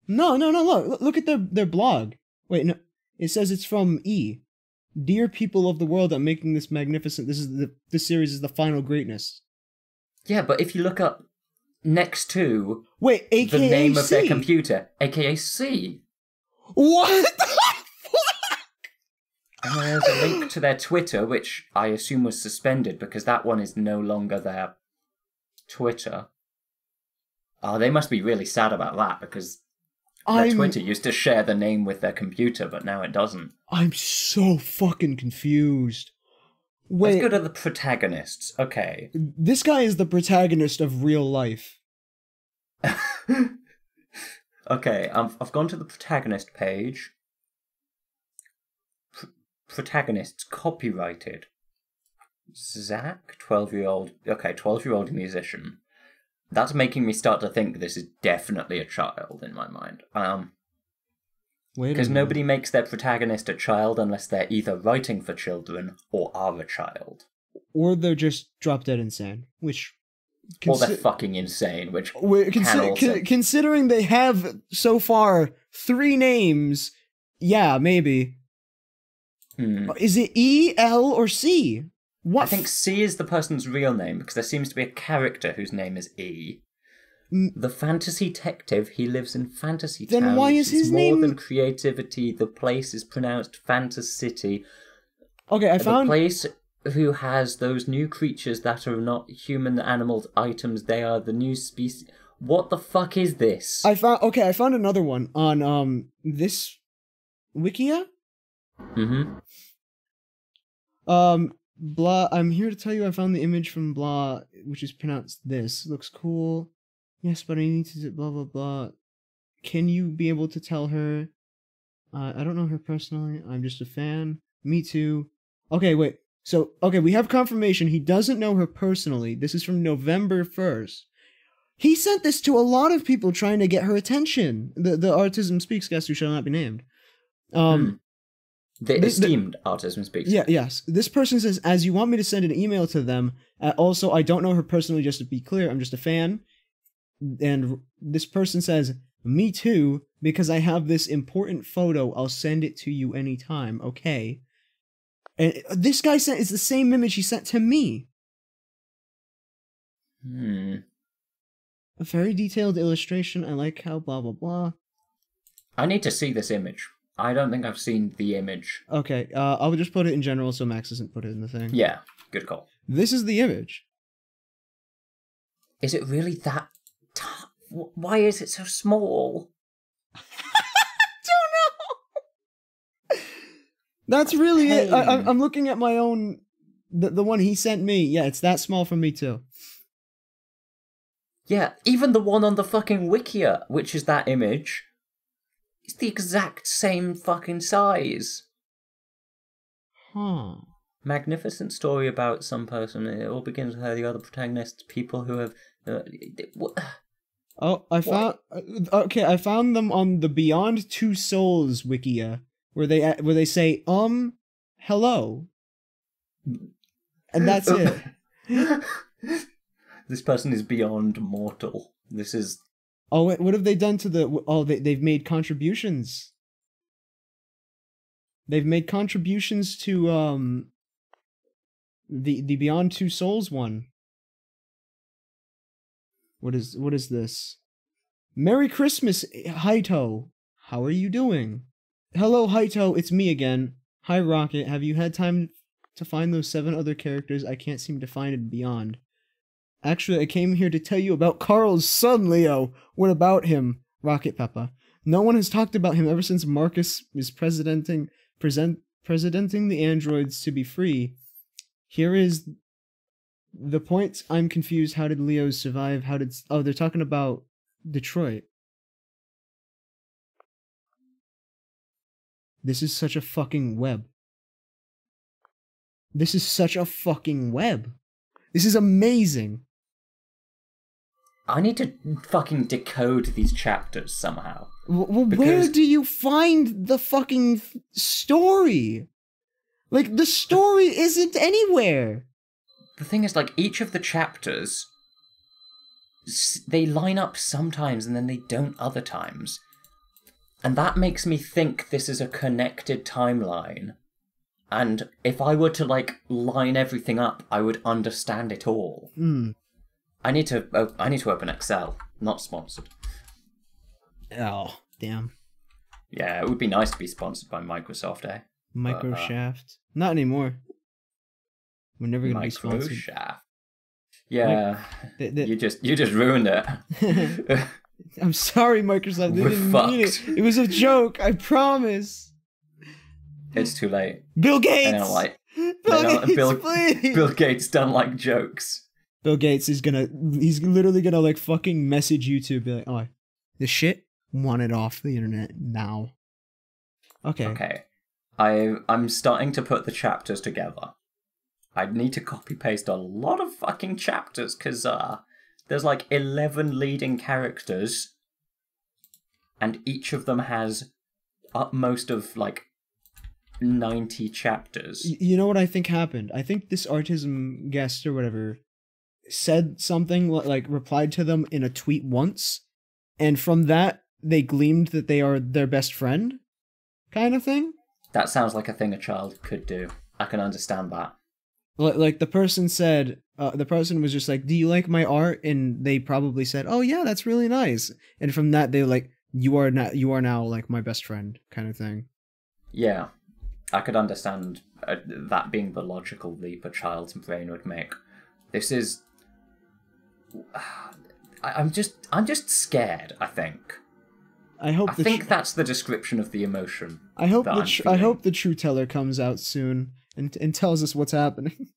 B: No. Look at their blog. Wait, no. It says it's from E. Dear people of the world, I'm making this magnificent. This series is the final greatness.
C: Yeah, but if you look up next to
B: AKA
C: the name
B: C.
C: of their computer, AKA C.
B: What the fuck?
C: And there's a link to their Twitter, which I assume was suspended because that one is no longer their Twitter. Oh, they must be really sad about that because their Twitter used to share the name with their computer, but now it doesn't.
B: I'm so fucking confused. Wait.
C: Let's go to the protagonists. Okay.
B: This guy is the protagonist of real life.
C: Okay, I've gone to the protagonist page. Protagonists copyrighted. Zach, 12-year-old. Okay, 12-year-old musician. That's making me start to think this is definitely a child in my mind. Because nobody makes their protagonist a child unless they're either writing for children or are a child.
B: Or they're just drop dead insane, which...
C: or they're fucking insane, which
B: considering they have, so far, 3 names, yeah, maybe. Is it E, L, or C? What?
C: I think C is the person's real name, because there seems to be a character whose name is E. The fantasy detective, he lives in Fantasy Town.
B: Then why is his name...
C: more than creativity, the place is pronounced Fantasy.
B: Okay, I found...
C: The place who has those new creatures that are not human animals, items, they are the new species... What the fuck is this?
B: I found another one on, this... Wikia? Blah, I'm here to tell you I found the image from blah, which is pronounced this. Looks cool. Yes, but I need to blah, blah, blah. Can you be able to tell her? I don't know her personally. I'm just a fan. Me too. Okay, wait. So, okay, we have confirmation. He doesn't know her personally. This is from November 1st. He sent this to a lot of people trying to get her attention. The Artism Speaks guest who shall not be named.
C: The esteemed Artism Speaks.
B: Yeah, yes. This person says, as you want me to send an email to them, also, I don't know her personally, just to be clear, I'm just a fan. And this person says, me too, because I have this important photo, I'll send it to you anytime, okay? And this guy sent, it's the same image he sent to me. A very detailed illustration, I like how blah blah blah.
C: I need to see this image. I don't think I've seen the image.
B: Okay, I'll just put it in general so Max doesn't put it in the thing.
C: Yeah, good call.
B: This is the image.
C: Is it really that... Why is it so small?
B: Don't know! That's really it. I'm looking at my own... The one he sent me. Yeah, it's that small for me too.
C: Yeah, even the one on the fucking Wikia, which is that image... It's the exact same fucking size.
B: Huh.
C: Magnificent story about some person. It all begins with her, the other protagonists, people who have...
B: Oh, I found... Okay, I found them on the Beyond Two Souls Wikia, where they say, hello. And that's it.
C: This person is beyond mortal. This is...
B: Oh, wait, what have they done to the... Oh, they've made contributions. They've made contributions to the Beyond Two Souls one. What is this? Merry Christmas, Haito. How are you doing? Hello, Haito. It's me again. Hi, Rocket. Have you had time to find those 7 other characters I can't seem to find in Beyond? Actually, I came here to tell you about Carl's son, Leo. What about him? Rocket Peppa. No one has talked about him ever since Marcus is presidenting the androids to be free. Here is the point. I'm confused. How did Leo survive? Oh, they're talking about Detroit. This is such a fucking web. This is such a fucking web. This is amazing.
C: I need to fucking decode these chapters somehow.
B: Where do you find the fucking story? Like, the story isn't anywhere.
C: The thing is, like, each of the chapters, they line up sometimes and then they don't other times. And that makes me think this is a connected timeline. And if I were to, like, line everything up, I would understand it all. I need to open Excel. Not sponsored.
B: Oh, damn.
C: Yeah, it would be nice to be sponsored by Microsoft, eh?
B: Microshaft. Not anymore. We're never gonna be sponsored.
C: Microshaft. Yeah, you just ruined it.
B: I'm sorry, Microsoft. They didn't mean it. It was a joke. I promise.
C: It's too late.
B: Bill Gates.
C: They don't like.
B: Please.
C: Bill Gates don't like jokes.
B: Bill Gates is he's literally gonna like fucking message YouTube, be like, oh, this shit, want it off the internet now. Okay.
C: I'm starting to put the chapters together. I need to copy paste a lot of fucking chapters because there's like 11 leading characters, and each of them has upmost of like 90 chapters.
B: You know what I think happened? I think this Artism guest or whatever said something like replied to them in a tweet once, and from that they gleamed that they are their best friend, kind of thing.
C: That sounds like a thing a child could do. I can understand that.
B: Like the person said, the person was just like, "Do you like my art?" And they probably said, "Oh yeah, that's really nice." And from that they like, you are now like my best friend, kind of thing.
C: Yeah, I could understand that being the logical leap a child's brain would make. This is. I'm just scared. I think. I think that's the description of the emotion.
B: I hope the True Teller comes out soon and tells us what's happening.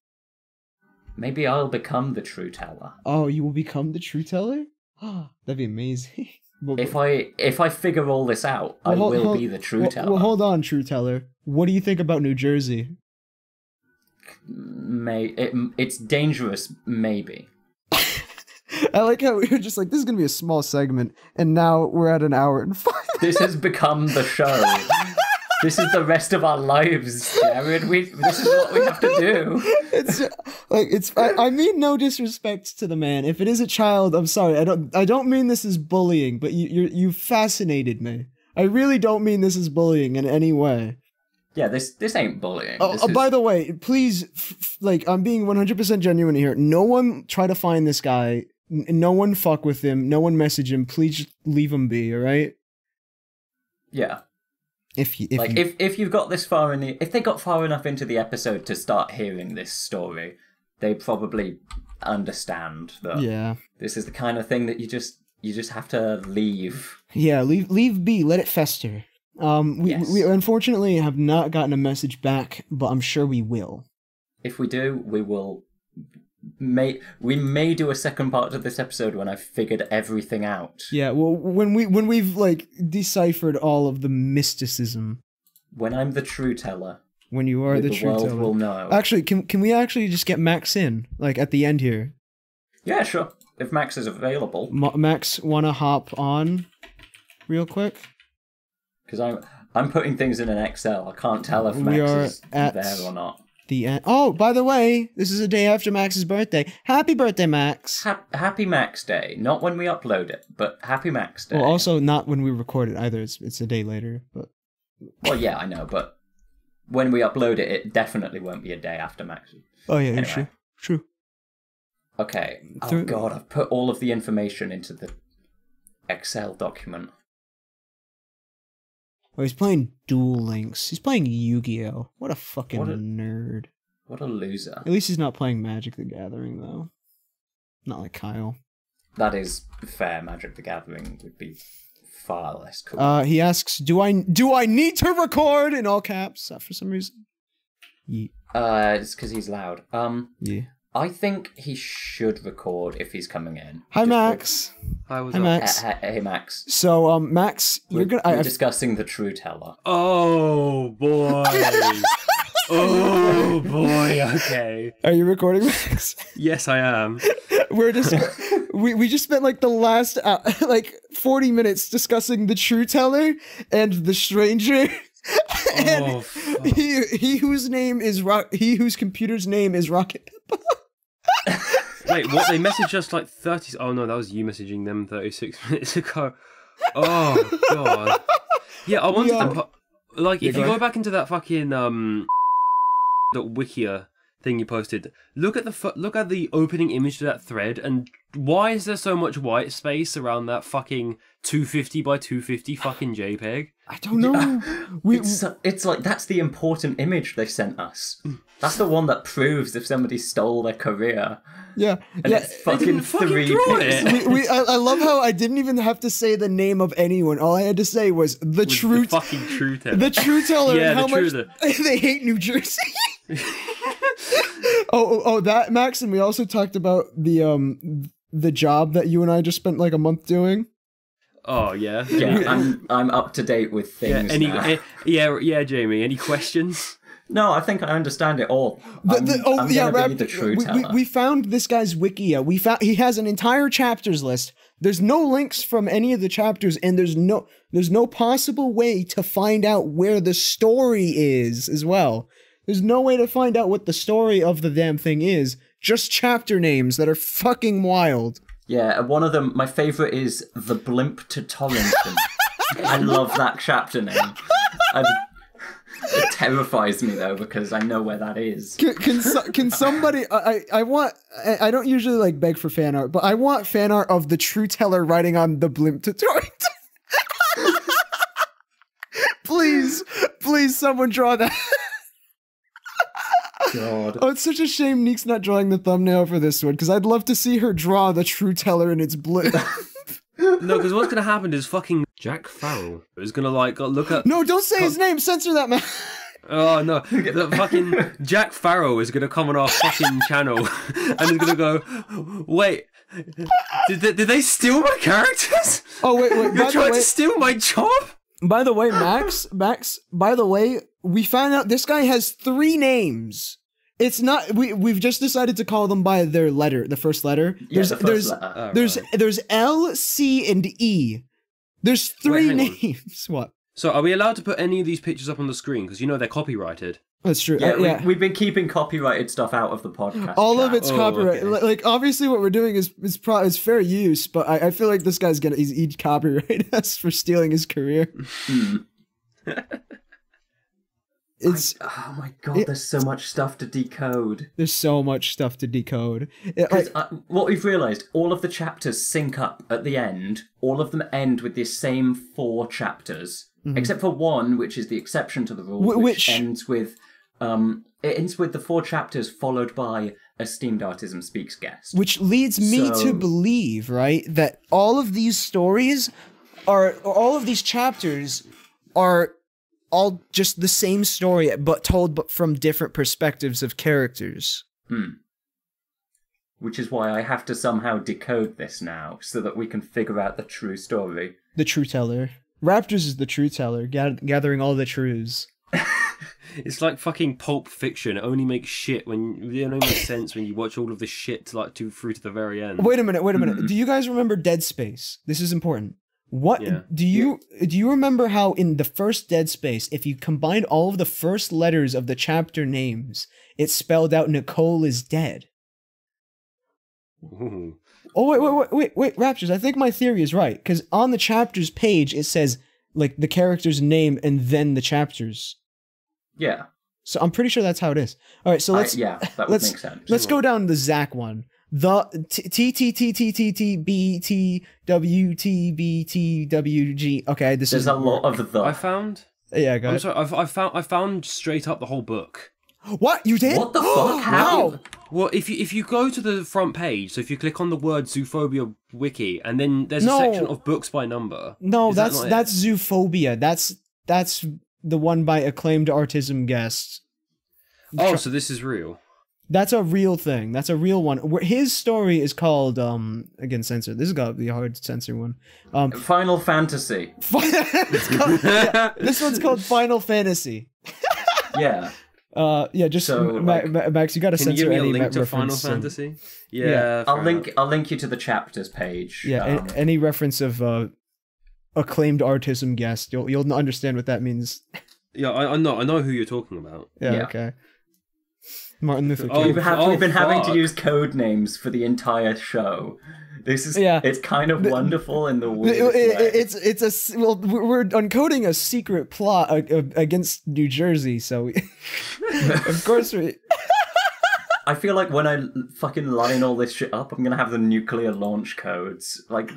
C: Maybe I'll become the True Teller.
B: Oh, you will become the True Teller? That'd be amazing.
C: If I figure all this out, I will be the True Teller.
B: Well, hold on, True Teller. What do you think about New Jersey?
C: It's dangerous, maybe.
B: I like how we were just like, this is going to be a small segment, and now we're at an hour and 5 minutes.
C: This has become the show. This is the rest of our lives, Jared. This is what we have to do.
B: It's like I mean no disrespect to the man. If it is a child, I'm sorry. I don't mean this as bullying, but you fascinated me. I really don't mean this as bullying in any way.
C: Yeah, this ain't bullying.
B: By the way, please, like, I'm being 100% genuine here. No one try to find this guy. No one fuck with him. No one message him. Please just leave him be, all right?
C: Yeah.
B: If
C: you've got this far if they got far enough into the episode to start hearing this story, they probably understand that. Yeah. This is the kind of thing that you just have to leave.
B: Yeah, leave be. Let it fester. We unfortunately have not gotten a message back, but I'm sure we will.
C: If we do, we will. We may do a second part of this episode when I've figured everything out.
B: Yeah, well, when we've like deciphered all of the mysticism.
C: When I'm the True Teller.
B: When you are the True Teller, the world will know. Actually, can we actually just get Max in, like at the end here?
C: Yeah, sure. If Max is available.
B: Max, wanna hop on, real quick?
C: Because I'm putting things in an Excel. I can't tell if Max is there or not.
B: The end. Oh, by the way, this is a day after Max's birthday. Happy birthday, Max!
C: Happy Max Day. Not when we upload it, but Happy Max Day.
B: Well, also not when we record it either. It's a day later. But
C: well, yeah, I know, but when we upload it, it definitely won't be a day after Max.
B: Oh yeah,
C: Anyway.
B: true.
C: Okay. Oh god, I've put all of the information into the Excel document.
B: Oh, he's playing Duel Links. He's playing Yu-Gi-Oh! What a fucking nerd.
C: What a loser.
B: At least he's not playing Magic the Gathering, though. Not like Kyle.
C: That is fair. Magic the Gathering would be far less cool.
B: He asks, do I need to record in all caps for some reason? Yeah.
C: It's because he's loud.
B: Yeah.
C: I think he should record if he's coming in.
B: Hi, Max.
D: Hi, what's
B: Hi,
D: up?
B: Max.
C: Hey, Max.
B: So, Max,
C: We're discussing the True Teller.
D: Oh boy. Oh boy. Okay.
B: Are you recording, Max?
D: Yes, I am.
B: We're just we just spent like the last 40 minutes discussing the True Teller and the Stranger. And he whose name is he whose computer's name is Rocket.
D: Wait, what? They messaged us like 30. Oh no, that was you messaging them 36 minutes ago. Oh god. Yeah, I wanted to like if you go back into that fucking the Wikia thing you posted, look at the opening image to that thread, and why is there so much white space around that fucking 250 by 250 fucking JPEG?
B: I don't know.
C: It's like that's the important image they sent us. That's the one that proves if somebody stole their career.
B: Yeah,
C: and it's fucking 3 pixels.
B: I love how I didn't even have to say the name of anyone. All I had to say was the
D: fucking True Teller.
B: The True Teller.
D: Yeah,
B: and how much they hate New Jersey. That Max, and we also talked about the job that you and I just spent like a month doing.
D: Oh yeah.
C: Yeah, I'm up to date with things.
D: Yeah, Jamie. Any questions?
C: No, I think I understand it all. I'm gonna be the True Teller.
B: We found this guy's Wikia. He has an entire chapters list. There's no links from any of the chapters, and there's no possible way to find out where the story is as well. There's no way to find out what the story of the damn thing is. Just chapter names that are fucking wild.
C: Yeah, one of them, my favourite is The Blimp to Torrington. I love that chapter name. It terrifies me though because I know where that is.
B: Can somebody? I don't usually like beg for fan art, but I want fan art of the True Teller writing on the Blimp to Torrington. please, someone draw that.
C: God.
B: Oh, it's such a shame Neek's not drawing the thumbnail for this one because I'd love to see her draw the True Teller in its blimp.
D: No, because what's gonna happen is fucking Jack Farrell is gonna like look at.
B: No, don't say his name. Censor that, man.
D: Oh no, the fucking Jack Farrell is gonna come on our fucking channel and is gonna go, wait, did they steal my characters?
B: Oh wait,
D: you're trying to steal my job?
B: By the way, Max. By the way, we found out this guy has 3 names. It's not. We've just decided to call them by their letter, the first letter.
C: Yeah, the first letter.
B: There's L, C, and E. There's 3 names. What?
D: So are we allowed to put any of these pictures up on the screen? Because you know they're copyrighted.
B: That's true.
C: Yeah, we've been keeping copyrighted stuff out of the podcast.
B: All of it's copyright.
D: Okay.
B: Like obviously, what we're doing is fair use, but I feel like this guy's he'd copyright us for stealing his career.
C: Oh my god, there's so much stuff to decode.
B: There's so much stuff to decode.
C: What we've realised, all of the chapters sync up at the end. All of them end with the same 4 chapters, except for one, which is the exception to the rule, which ends with the 4 chapters followed by esteemed Artism Speaks guest.
B: Which leads me to believe, right, that all of these chapters are all just the same story, but told from different perspectives of characters.
C: Which is why I have to somehow decode this now, so that we can figure out the true story.
B: The True Teller. Raptors is the True Teller, gathering all the truths.
D: It's like fucking Pulp Fiction. It only makes shit when it only makes sense when you watch all of this shit through to the very end.
B: Wait a minute. Do you guys remember Dead Space? This is important. Do you remember how in the first Dead Space, if you combined all of the first letters of the chapter names, it spelled out Nicole is dead?
D: Ooh.
B: Oh wait, Raptors, I think my theory is right, because on the chapters page it says like the character's name and then the chapters.
C: Yeah.
B: So I'm pretty sure that's how it is. All right, so let's
C: that would make sense.
B: Let's go down the Zach one. The T T T T T T B T W T B T W G. Okay,
C: there's a lot of the.
D: I found.
B: Yeah, go ahead.
D: I'm sorry. I found straight up the whole book.
B: What you did?
C: What the fuck? How?
B: Wow.
D: Well, if you go to the front page, so if you click on the word Zoophobia wiki, and then there's a section of books by number.
B: No, that's Zoophobia. That's the one by acclaimed Artism guest.
D: Oh, so this is real.
B: That's a real thing. That's a real one. His story is called again censored. This has got to be a hard to censor one.
C: Final Fantasy.
B: This one's called Final Fantasy.
C: Yeah.
B: Just so, Max, you got to censor any
D: link to
B: reference.
D: Final Fantasy. Yeah,
C: I'll link you to the chapters page.
B: Yeah, any reference of acclaimed Artism guest, you'll understand what that means.
D: Yeah, I know who you're talking about.
B: Yeah. Okay. Martin Luther King.
C: We've been having to use code names for the entire show. This is it's kind of wonderful in the weirdest way.
B: We're uncoding a secret plot against New Jersey, so of course we.
C: I feel like when I fucking line all this shit up, I'm gonna have the nuclear launch codes. Like,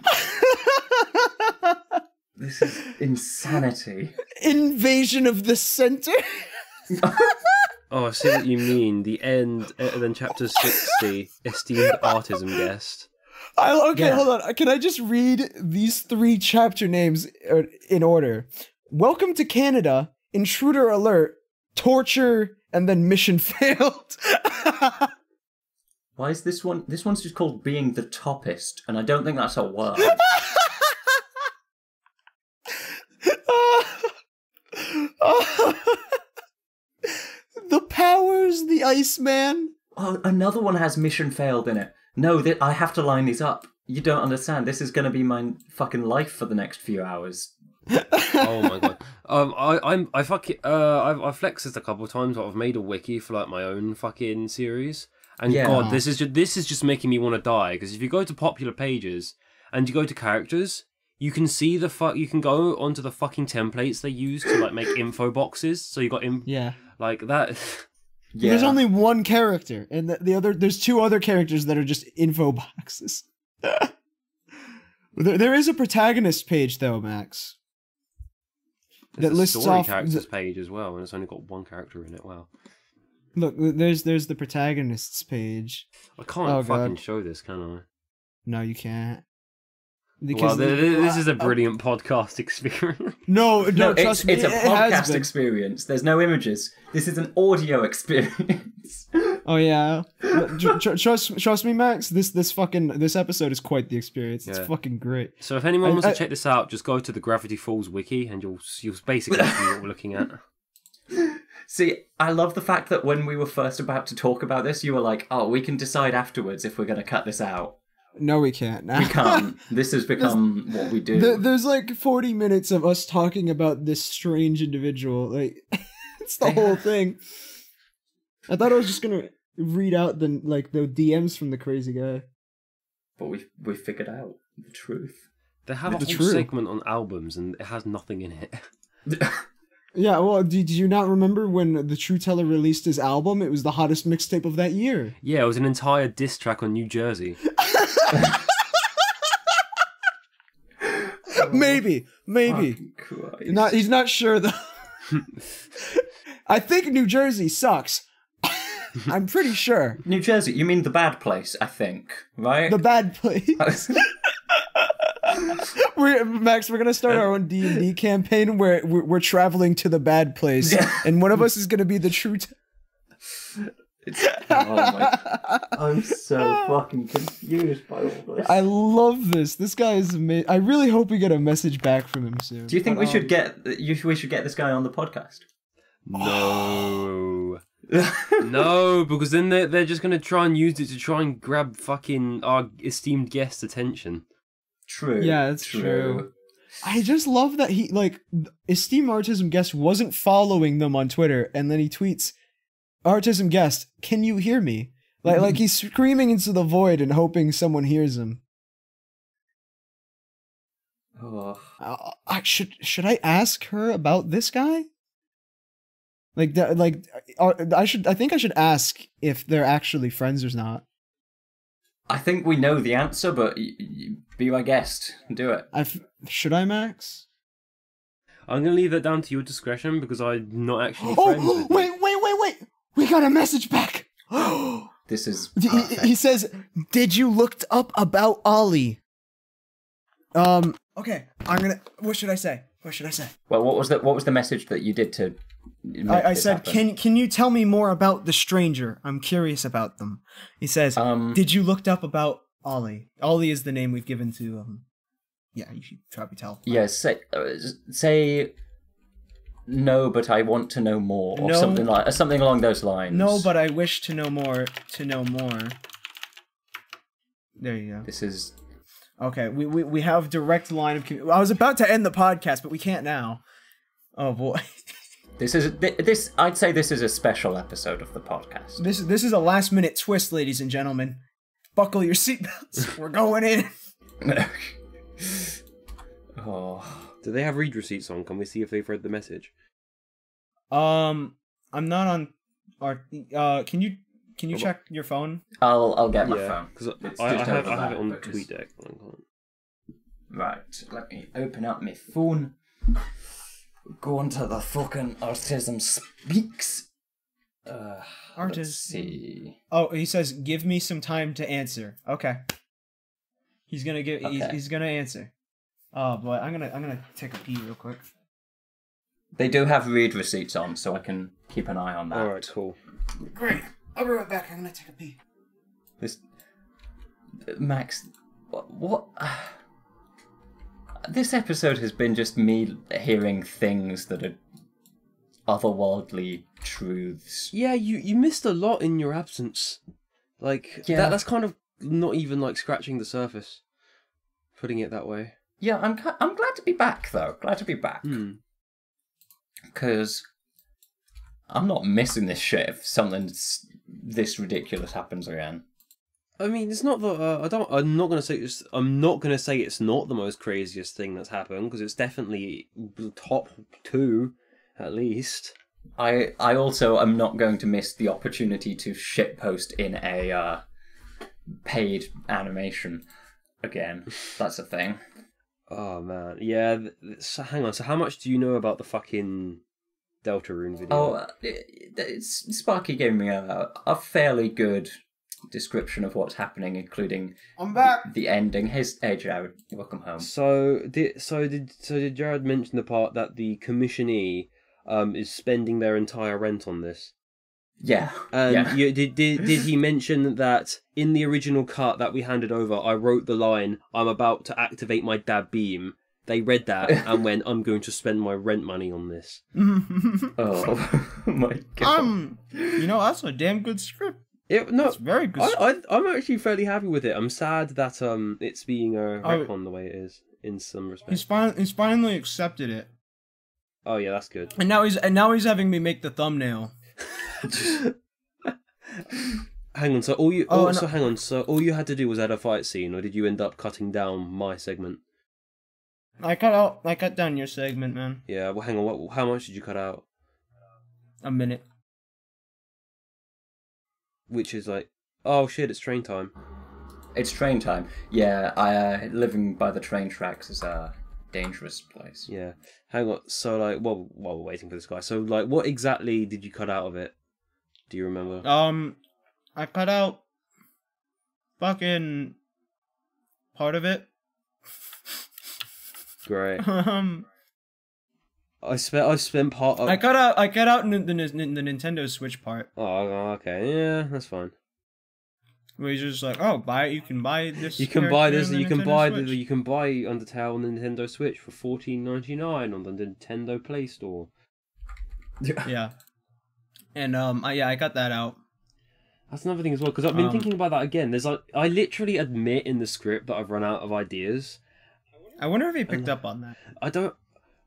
C: this is insanity.
B: Invasion of the center.
D: Oh, I see what you mean. The end, then chapter 60, esteemed Artism guest.
B: Hold on. Can I just read these 3 chapter names in order? Welcome to Canada, Intruder Alert, Torture, and then Mission Failed.
C: Why is this one? This one's just called Being the Toppest, and I don't think that's a word.
B: The Powers, the Iceman.
C: Oh, another one has Mission Failed in it. No, I have to line these up. You don't understand. This is going to be my fucking life for the next few hours.
D: Oh my god. I've flexed this a couple of times. I've made a wiki for like my own fucking series, and God, this is just making me want to die. Because if you go to popular pages and you go to characters, you can see you can go onto the fucking templates they use to like make info boxes. So you got like that.
B: Yeah. There's only one character, and there's 2 other characters that are just info boxes. There is a protagonist page though, Max.
D: That lists off characters page as well, and it's only got 1 character in it. Wow.
B: Look, there's the protagonists page.
D: I can't fucking show this, can I?
B: No, you can't.
C: Because
D: this is a brilliant podcast experience.
B: No, trust me.
C: It's a podcast experience. There's no images. This is an audio experience.
B: Oh yeah, trust me, Max. This episode is quite the experience. It's fucking great.
D: So if anyone wants to check this out, just go to the Gravity Falls wiki, and you'll basically see what we're looking at.
C: See, I love the fact that when we were first about to talk about this, you were like, "Oh, we can decide afterwards if we're going to cut this out."
B: No, we can't.
C: We can't. This has become what we do.
B: There's like 40 minutes of us talking about this strange individual. Like, it's the whole thing. I thought I was just gonna read out the DMs from the crazy guy.
C: But we figured out the truth.
D: They have a whole segment on albums, and it has nothing in it.
B: Yeah, well, did you not remember when the True Teller released his album? It was the hottest mixtape of that year.
D: Yeah, it was an entire diss track on New Jersey.
B: Maybe. He's not sure though. I think New Jersey sucks. I'm pretty sure.
C: New Jersey, you mean the bad place? I think, right?
B: The bad place. Max, we're gonna start our own D&D campaign where we're traveling to the bad place, and one of us is gonna be the true.
C: I'm so fucking confused by all this.
B: I love this. This guy is amazing. I really hope we get a message back from him soon.
C: Do you think we should get this guy on the podcast?
D: No. No, because then they're just gonna try and use it to try and grab fucking our esteemed guest's attention.
C: True.
B: Yeah, that's true. I just love that he esteemed Artism guest wasn't following them on Twitter, and then he tweets, "Artism guest, can you hear me?" Like he's screaming into the void and hoping someone hears him.
C: Oh.
B: Should I ask her about this guy? Like, I think I should ask if they're actually friends or not.
C: I think we know the answer, but be my guest. Do it.
B: Should I, Max?
D: I'm gonna leave that down to your discretion because I'm not actually friends with you.
B: Wait! We got a message back.
C: This is.
B: He says, "Did you looked up about Ollie?" Okay. What should I say?
C: Well, what was the message that you did to?
B: I said, can you tell me more about the stranger? I'm curious about them. He says, did you looked up about Ollie? Ollie is the name we've given to yeah, you should probably tell.
C: Yes, say no, but I want to know more, or something along those lines.
B: No, but I wish to know more. There you go.
C: This is
B: okay. We have direct line of. I was about to end the podcast, but we can't now. Oh boy.
C: This. I'd say this is a special episode of the podcast.
B: This is a last minute twist, ladies and gentlemen. Buckle your seatbelts. We're going in.
C: Oh.
D: Do they have read receipts on? Can we see if they've read the message?
B: I'm not on. Can you check your phone?
C: I'll get my phone
D: because I have it on TweetDeck.
C: Right, let me open up my phone. Go onto the fucking Artism Speaks.
B: Artism.
C: Let's see.
B: Oh, he says, "Give me some time to answer." Okay. He's gonna give. Okay. He's gonna answer. Oh boy, I'm gonna take a pee real quick.
C: They do have read receipts on, so I can keep an eye on that.
D: Alright, cool.
B: Great. I'll be right back. I'm gonna take a pee.
C: Max, what? This episode has been just me hearing things that are otherworldly truths.
D: Yeah, you missed a lot in your absence. Like, that's kind of not even like scratching the surface, putting it that way.
C: Yeah, I'm glad to be back though. Glad to be back. Because I'm not missing this shit if something this ridiculous happens again.
D: I mean, it's not that I'm not gonna say it's not the most craziest thing that's happened because it's definitely top 2 at least.
C: I also am not going to miss the opportunity to shitpost in a paid animation again. That's a thing.
D: Oh man, yeah. So hang on. So how much do you know about the fucking Deltarune video?
C: Oh, Sparky gave me a fairly good description of what's happening, including
B: I'm back.
C: The ending. Hey Jared, welcome home.
D: So did Jared mention the part that the commissionee is spending their entire rent on this?
C: Yeah.
D: Did he mention that in the original cut that we handed over, I wrote the line, "I'm about to activate my dab beam." They read that and went, "I'm going to spend my rent money on this."
C: Oh my god.
B: That's a damn good script.
D: It's
B: very good.
D: I'm actually fairly happy with it. I'm sad that it's being a retcon the way it is in some respects.
B: He's finally accepted it.
D: Oh yeah, that's good.
B: And now he's having me make the thumbnail.
D: Hang on. So all you had to do was add a fight scene, or did you end up cutting down my segment?
B: I cut down your segment, man.
D: Yeah. Well, hang on. How much did you cut out?
B: A minute.
D: Which is like, oh shit! It's train time.
C: It's train time. Yeah. Living by the train tracks is a dangerous place.
D: Yeah. Hang on. So like, while we're waiting for this guy, so like, what exactly did you cut out of it? Do you remember?
B: I cut out fucking part of it.
D: Great. I spent part of...
B: I cut out the Nintendo Switch part.
D: Oh, okay. Yeah, that's fine.
B: Where he's just like, oh, you can buy this.
D: You can buy this. You can buy Undertale on the Nintendo Switch for $14.99 on the Nintendo Play Store.
B: Yeah. And I cut that out.
D: That's another thing as well, because I've been thinking about that again. There's like, I literally admit in the script that I've run out of ideas.
B: I wonder if he picked up on that.
D: I don't.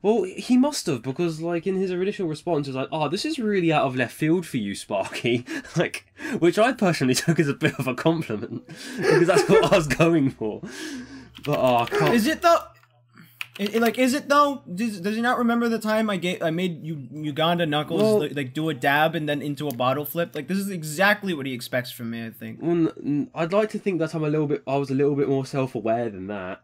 D: Well, he must have, because like in his initial response, he was like, "Oh, this is really out of left field for you, Sparky," like, which I personally took as a bit of a compliment because that's what I was going for. But I can't.
B: Is it though? Like, is it though? Does he not remember the time I made Uganda Knuckles like do a dab and then into a bottle flip? Like, this is exactly what he expects from me, I think.
D: Well, I'd like to think that I was a little bit more self-aware than that.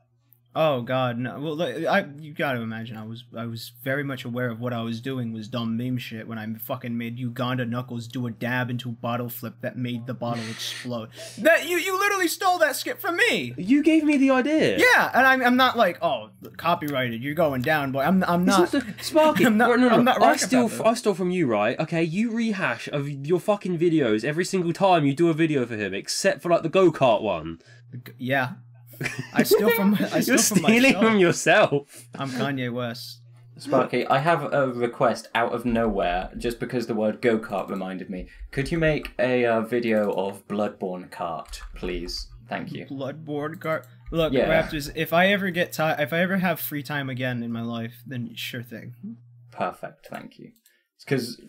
B: Oh God, no. Well, like, you got to imagine I was very much aware of what I was doing was dumb meme shit when I fucking made Uganda Knuckles do a dab into a bottle flip that made the bottle explode. That you literally stole that skit from me.
D: You gave me the idea.
B: Yeah, and I'm not like, oh, copyrighted, you're going down, but I'm not.
D: Sparky,
B: I'm not.
D: No.
B: I'm not
D: I stole from you, right? Okay, you rehash of your fucking videos every single time you do a video for him, except for like the go-kart one.
B: Yeah. I steal from.
D: You're stealing from yourself.
B: I'm Kanye West.
C: Sparky, I have a request out of nowhere, just because the word go-kart reminded me. Could you make a video of Bloodborne Kart, please? Thank you.
B: Bloodborne Kart. Look, yeah. Raptors. If I ever have free time again in my life, then sure thing.
C: Perfect. Thank you. It's because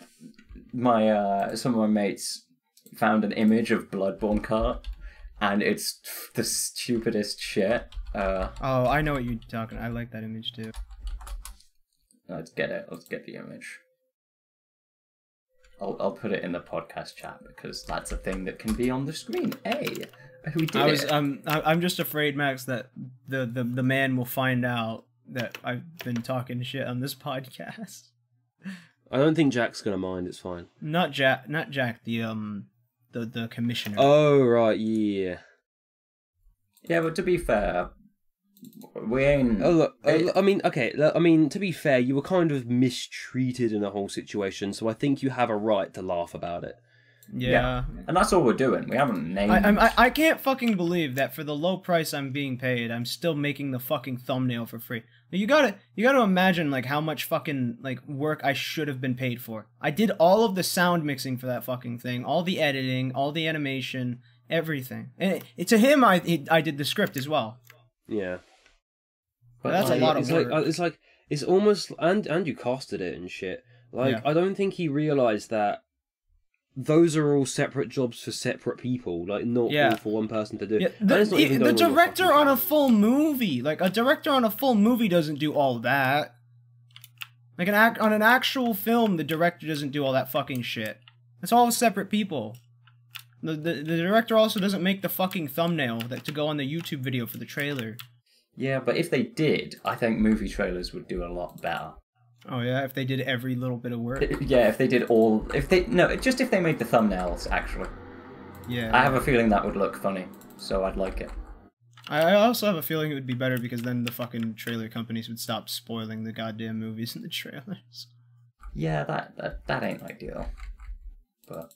C: some of my mates found an image of Bloodborne Kart. And it's the stupidest shit.
B: Oh, I know what you're talking. I like that image too.
C: Let's get it. Let's get the image. I'll put it in the podcast chat because that's a thing that can be on the screen. Hey, we did it.
B: I'm just afraid, Max, that the man will find out that I've been talking shit on this podcast.
D: I don't think Jack's gonna mind. It's fine.
B: Not Jack. The commissioner.
D: Oh right, yeah.
C: Yeah, but to be fair, we ain't.
D: Oh look, I mean, okay. I mean, to be fair, you were kind of mistreated in the whole situation, so I think you have a right to laugh about it.
B: Yeah.
C: And that's all we're doing. We haven't named.
B: I can't fucking believe that for the low price I'm being paid, I'm still making the fucking thumbnail for free. You gotta imagine like how much fucking like work I should have been paid for. I did all of the sound mixing for that fucking thing, all the editing, all the animation, everything. And to him, I did the script as well.
D: Yeah.
B: But that's a lot of work.
D: It's almost and you costed it and shit. Like yeah. I don't think he realized that. Those are all separate jobs for separate people, like not all for one person to do.
B: Yeah, the director on a full movie, like a director on a full movie doesn't do all that. Like on an actual film, the director doesn't do all that fucking shit. It's all separate people. The director also doesn't make the fucking thumbnail to go on the YouTube video for the trailer.
C: Yeah, but if they did, I think movie trailers would do a lot better.
B: Oh yeah, if they did every little bit of work.
C: Yeah, if they did if they made the thumbnails actually.
B: Yeah.
C: I have a feeling that would look funny, so I'd like it.
B: I also have a feeling it would be better because then the fucking trailer companies would stop spoiling the goddamn movies in the trailers.
C: Yeah, that ain't ideal. But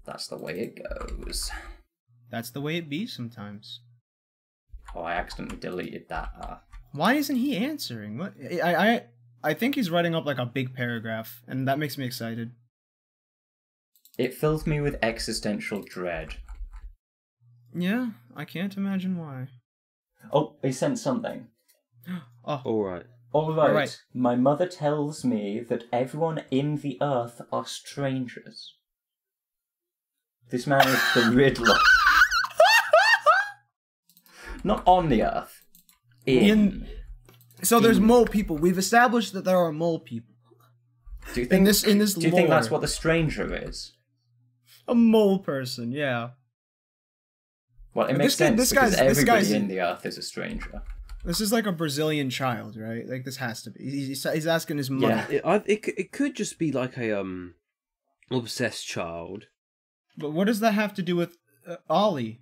C: that's the way it goes.
B: That's the way it be sometimes.
C: Oh, I accidentally deleted that.
B: Why isn't he answering? What I think he's writing up like a big paragraph, and that makes me excited.
C: It fills me with existential dread.
B: Yeah, I can't imagine why.
C: Oh, he sent something.
B: Oh.
C: All right. My mother tells me that everyone in the earth are strangers. This man is the Riddler. Not on the earth.
B: So there's mole people. We've established that there are mole people.
C: Do you think that's what the stranger is?
B: A mole person, yeah.
C: Well, it makes sense because everybody in the earth is a stranger.
B: This is like a Brazilian child, right? Like this has to be. He's asking his mother.
D: Yeah, it could just be like a obsessed child.
B: But what does that have to do with Ollie?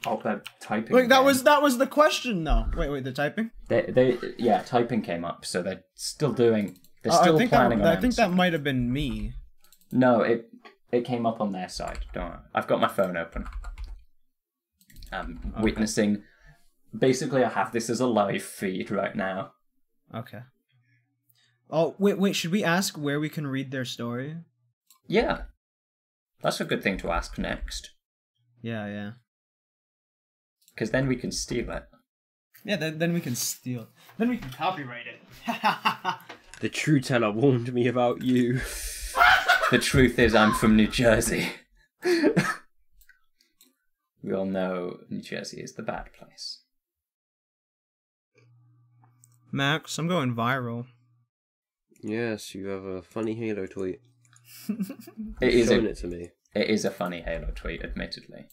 C: Oh, they're typing.
B: Wait, that was the question though. Wait, they're typing?
C: Typing came up, so they're still doing. They're still planning on.
B: I think that might have been me.
C: No, it came up on their side. Don't worry. I've got my phone open. I'm witnessing. Basically, I have this as a live feed right now.
B: Okay. Oh wait! Should we ask where we can read their story?
C: Yeah, that's a good thing to ask next.
B: Yeah.
C: Because then we can steal it.
B: Yeah, then we can steal it. Then we can copyright it.
D: The true teller warned me about you.
C: The truth is I'm from New Jersey. We all know New Jersey is the bad place.
B: Max, I'm going viral.
D: Yes, you have a funny Halo tweet.
C: It is
D: Showing it to me.
C: It is a funny Halo tweet, admittedly.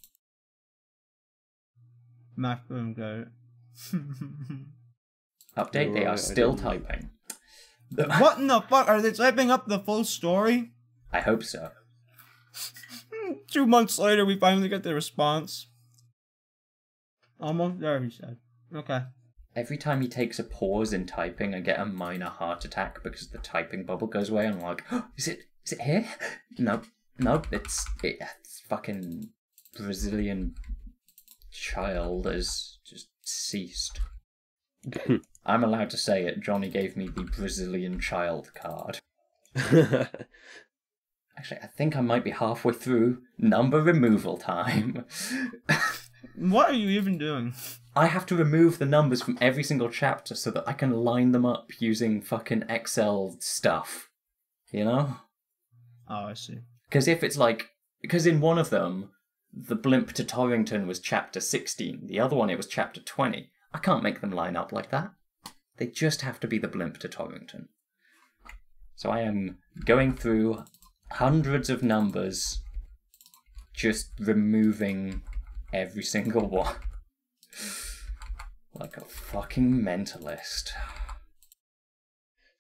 B: Max, I'm good.
C: Update, they are still typing.
B: What in the fuck? Are they typing up the full story?
C: I hope so.
B: 2 months later, we finally get the response. Almost there, he said. Okay.
C: Every time he takes a pause in typing, I get a minor heart attack because the typing bubble goes away. And I'm like, oh, is it here? No, it's fucking Brazilian child has just ceased. I'm allowed to say it. Johnny gave me the Brazilian child card. Actually, I think I might be halfway through number removal time.
B: What are you even doing?
C: I have to remove the numbers from every single chapter so that I can line them up using fucking Excel stuff. You know?
B: Oh, I see.
C: Because in one of them, the blimp to Torrington was chapter 16. The other one, it was chapter 20. I can't make them line up like that. They just have to be the blimp to Torrington. So I am going through hundreds of numbers, just removing every single one. Like a fucking mentalist.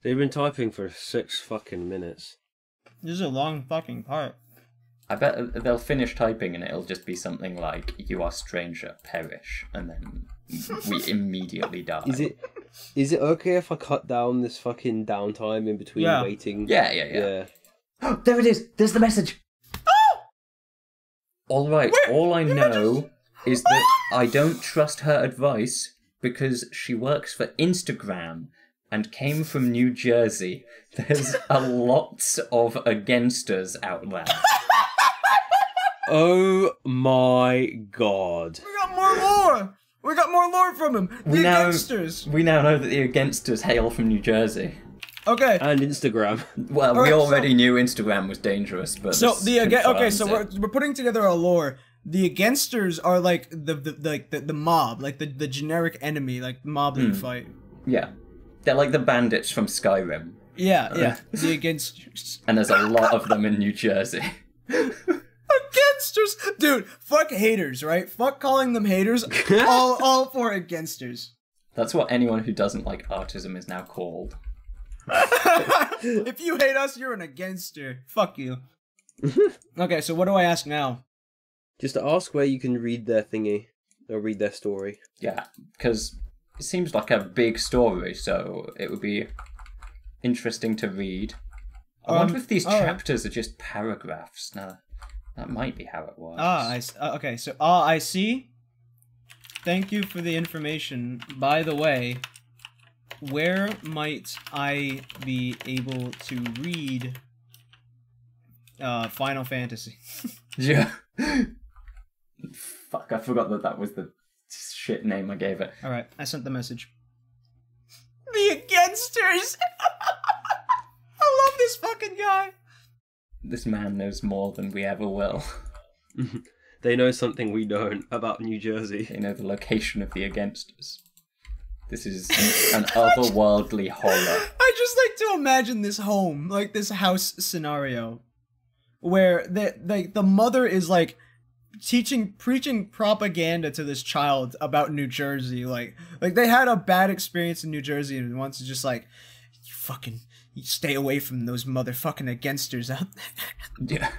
D: They've been typing for 6 fucking minutes.
B: This is a long fucking part.
C: I bet they'll finish typing and it'll just be something like, "You are stranger, perish," and then we immediately die.
D: Is it okay if I cut down this fucking downtime in between waiting?
C: Yeah. There it is! There's the message! Alright, all I know is that I don't trust her advice because she works for Instagram and came from New Jersey. There's a lot of againsters out there.
D: Oh my god.
B: We got more lore! We got more lore from him! The Againsters!
C: We now know that the Againsters hail from New Jersey.
B: Okay.
D: And Instagram.
C: Well, we already knew Instagram was dangerous, but
B: so we're putting together a lore. The Againsters are like the mob, like the generic enemy, like mob that you fight.
C: Yeah. They're like the bandits from Skyrim.
B: Yeah. The Againsters.
C: And there's a lot of them in New Jersey.
B: Againsters! Dude, fuck haters, right? Fuck calling them haters. all for Againsters.
C: That's what anyone who doesn't like Artism is now called.
B: If you hate us, you're an Againster. Fuck you. Okay, so what do I ask now?
D: Just to ask where you can read their thingy, or read their story.
C: Yeah, because it seems like a big story, so it would be interesting to read. I wonder if these chapters are just paragraphs. Now, that might be how it works.
B: Okay, so I see. Thank you for the information. By the way, where might I be able to read Final Fantasy?
C: Yeah. Fuck, I forgot that was the shit name I gave it.
B: Alright, I sent the message. The Againsters! I love this fucking guy!
C: This man knows more than we ever will.
D: They know something we don't about New Jersey.
C: They know the location of the Againsters. This is an otherworldly horror.
B: I just like to imagine this home, like this house scenario, where the mother is like preaching propaganda to this child about New Jersey, like they had a bad experience in New Jersey and wants to just like, you stay away from those motherfucking Againsters out there.
C: Yeah.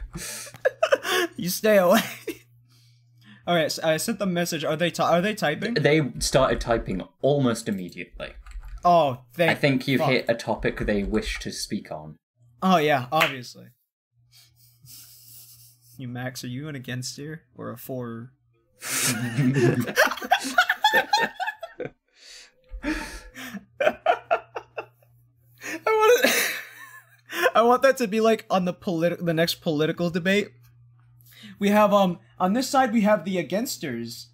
B: You stay away. All right, so I sent the message. Are they typing?
C: They started typing almost immediately.
B: Oh,
C: I think you've hit a topic they wish to speak on.
B: Oh yeah, obviously. You Max, are you an Againster or a for? I want that to be like on the next political debate. We have on this side we have the Againsters.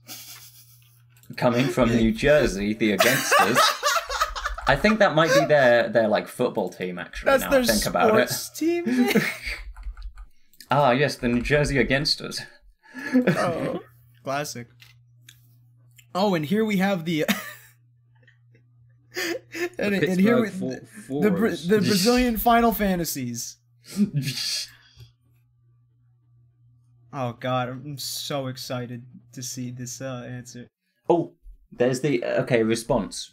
C: Coming from New Jersey, the Againsters. I think that might be their like football team actually.
B: That's
C: now
B: their
C: I think about it.
B: Sports team.
C: Ah, yes, the New Jersey Againsters.
B: Oh, classic. Oh, and here we have the and here we, the Brazilian Final Fantasies. Oh god, I'm so excited to see this answer.
C: Oh, there's the response.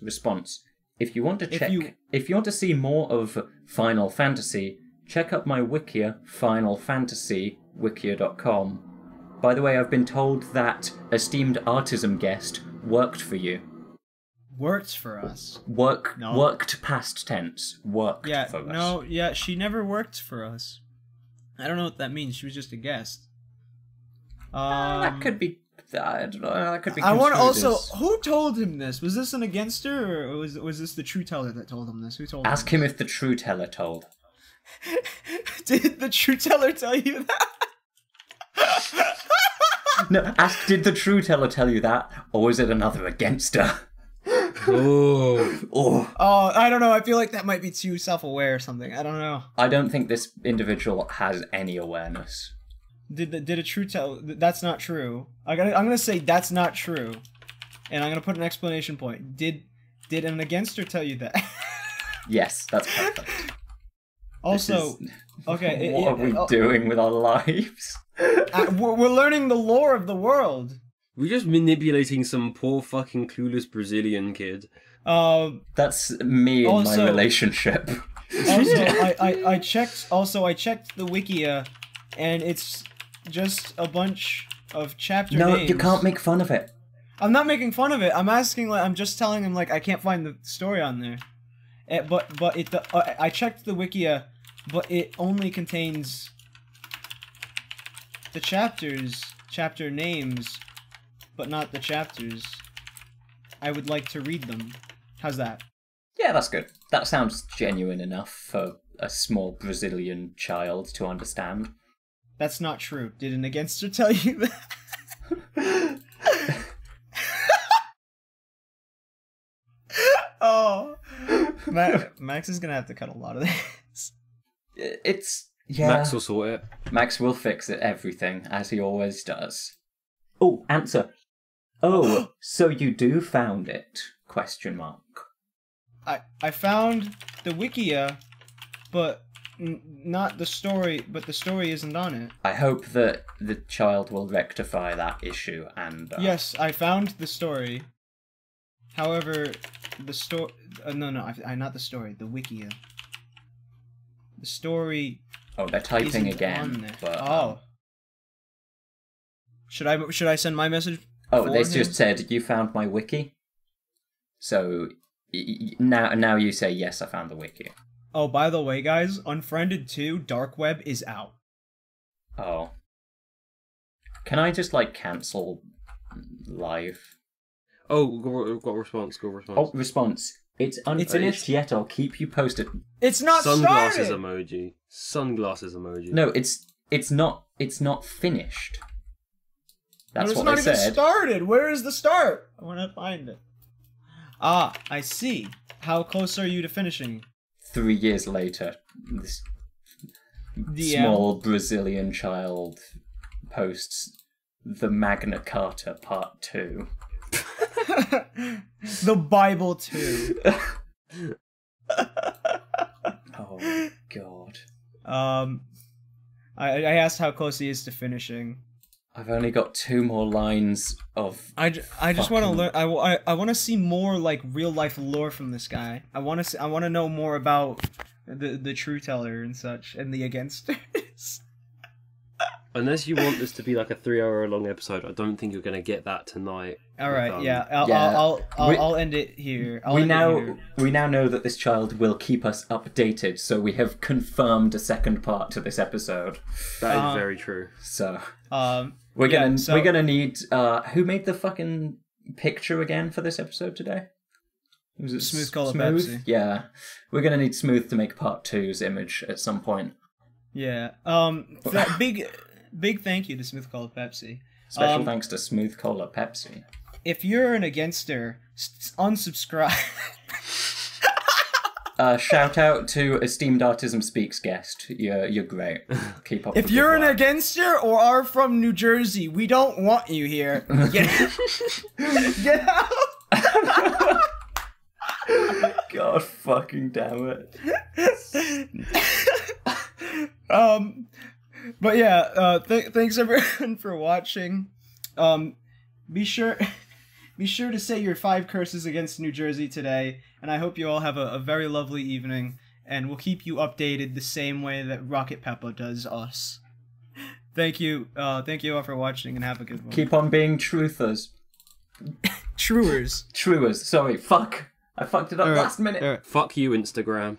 C: If you want to check, if you want to see more of Final Fantasy, check out my Wikia, finalfantasywikia.com. By the way, I've been told that esteemed Artism guest worked for you.
B: Worked for us?
C: Worked past tense. Worked for us.
B: No, yeah, she never worked for us. I don't know what that means. She was just a guest.
C: That could be... I don't know. That could be...
B: I want to also... Who told him this? Was this an againster, or was this the True Teller that told him this? Who told him?
C: Ask him if the True Teller told.
B: Did the True Teller tell you that?
C: No, ask, did the True Teller tell you that, or was it another againster?
B: Oh, I don't know. I feel like that might be too self-aware or something. I don't know.
C: I don't think this individual has any awareness.
B: Did a True Teller... That's not true. I'm gonna say that's not true. And I'm gonna put an explanation point. Did an againster tell you that?
C: Yes, that's perfect.
B: Also, okay...
C: What are we doing with our lives?
B: We're learning the lore of the world.
D: We're just manipulating some poor fucking clueless Brazilian kid.
C: That's me in my relationship.
B: Also, I checked the Wikia, and it's just a bunch of chapter names.
C: No, you can't make fun of it.
B: I'm not making fun of it. I'm asking, like, I'm just telling him, like, I can't find the story on there. I checked the Wikia, but it only contains the chapter names, but not the chapters. I would like to read them. How's that?
C: Yeah, that's good. That sounds genuine enough for a small Brazilian child to understand.
B: That's not true. Did an againster tell you that? Oh. Max is gonna have to cut a lot of this.
C: Yeah.
D: Max will sort it.
C: Max will fix it, everything, as he always does. Oh, answer. Oh, so you do found it? Question mark.
B: I found the Wikia, but not the story, but the story isn't on it.
C: I hope that the child will rectify that issue and...
B: Yes, I found the story. However, the story... not the story, the Wikia. The story...
C: Oh, they're typing again. But,
B: Should I send my message?
C: Oh, they just said, you found my wiki? So, now you say, yes, I found the wiki.
B: Oh, by the way, guys, Unfriended 2 Dark Web is out.
C: Oh. Can I just, like, cancel live?
D: Oh, got a response,
C: Oh, response. It's unfinished yet, I'll keep you posted.
B: It's not
D: Sunglasses
B: started!
D: emoji. Sunglasses emoji.
C: No, it's not finished. That's what
B: they said.
C: It's not even
B: started! Where is the start? I want to find it. Ah, I see. How close are you to finishing?
C: 3 years later, this small Brazilian child posts the Magna Carta Part 2.
B: The Bible 2.
C: Oh, God.
B: I asked how close he is to finishing.
C: I've only got 2 more lines of...
B: I just want to learn. I want to see more like real life lore from this guy. I want to know more about the True Teller and such, and the againsters.
D: Unless you want this to be like a 3-hour long episode, I don't think you're going to get that tonight.
B: All right, yeah. I'll end it here.
C: We now know that this child will keep us updated, so we have confirmed a second part to this episode.
D: That is very true.
C: So we're gonna need who made the fucking picture again for this episode today? Was it
B: Smooth Cola
C: Smooth?
B: Pepsi?
C: Yeah, we're gonna need Smooth to make part 2's image at some point.
B: Yeah. Big thank you to Smooth Cola Pepsi.
C: Special thanks to Smooth Cola Pepsi.
B: If you're an againster, unsubscribe.
C: Shout out to esteemed Artism Speaks guest. You're great. Keep up.
B: If you're an againster or are from New Jersey, we don't want you here. Get out.
C: God fucking damn it.
B: But yeah, thanks everyone for watching. Be sure to say your 5 curses against New Jersey today, and I hope you all have a very lovely evening, and we'll keep you updated the same way that Rocket Peppa does us. Thank you all for watching, and have a good one.
C: Keep on being truthers.
B: Truers.
C: Truers, sorry, fuck. I fucked it up last minute.
D: Fuck you, Instagram.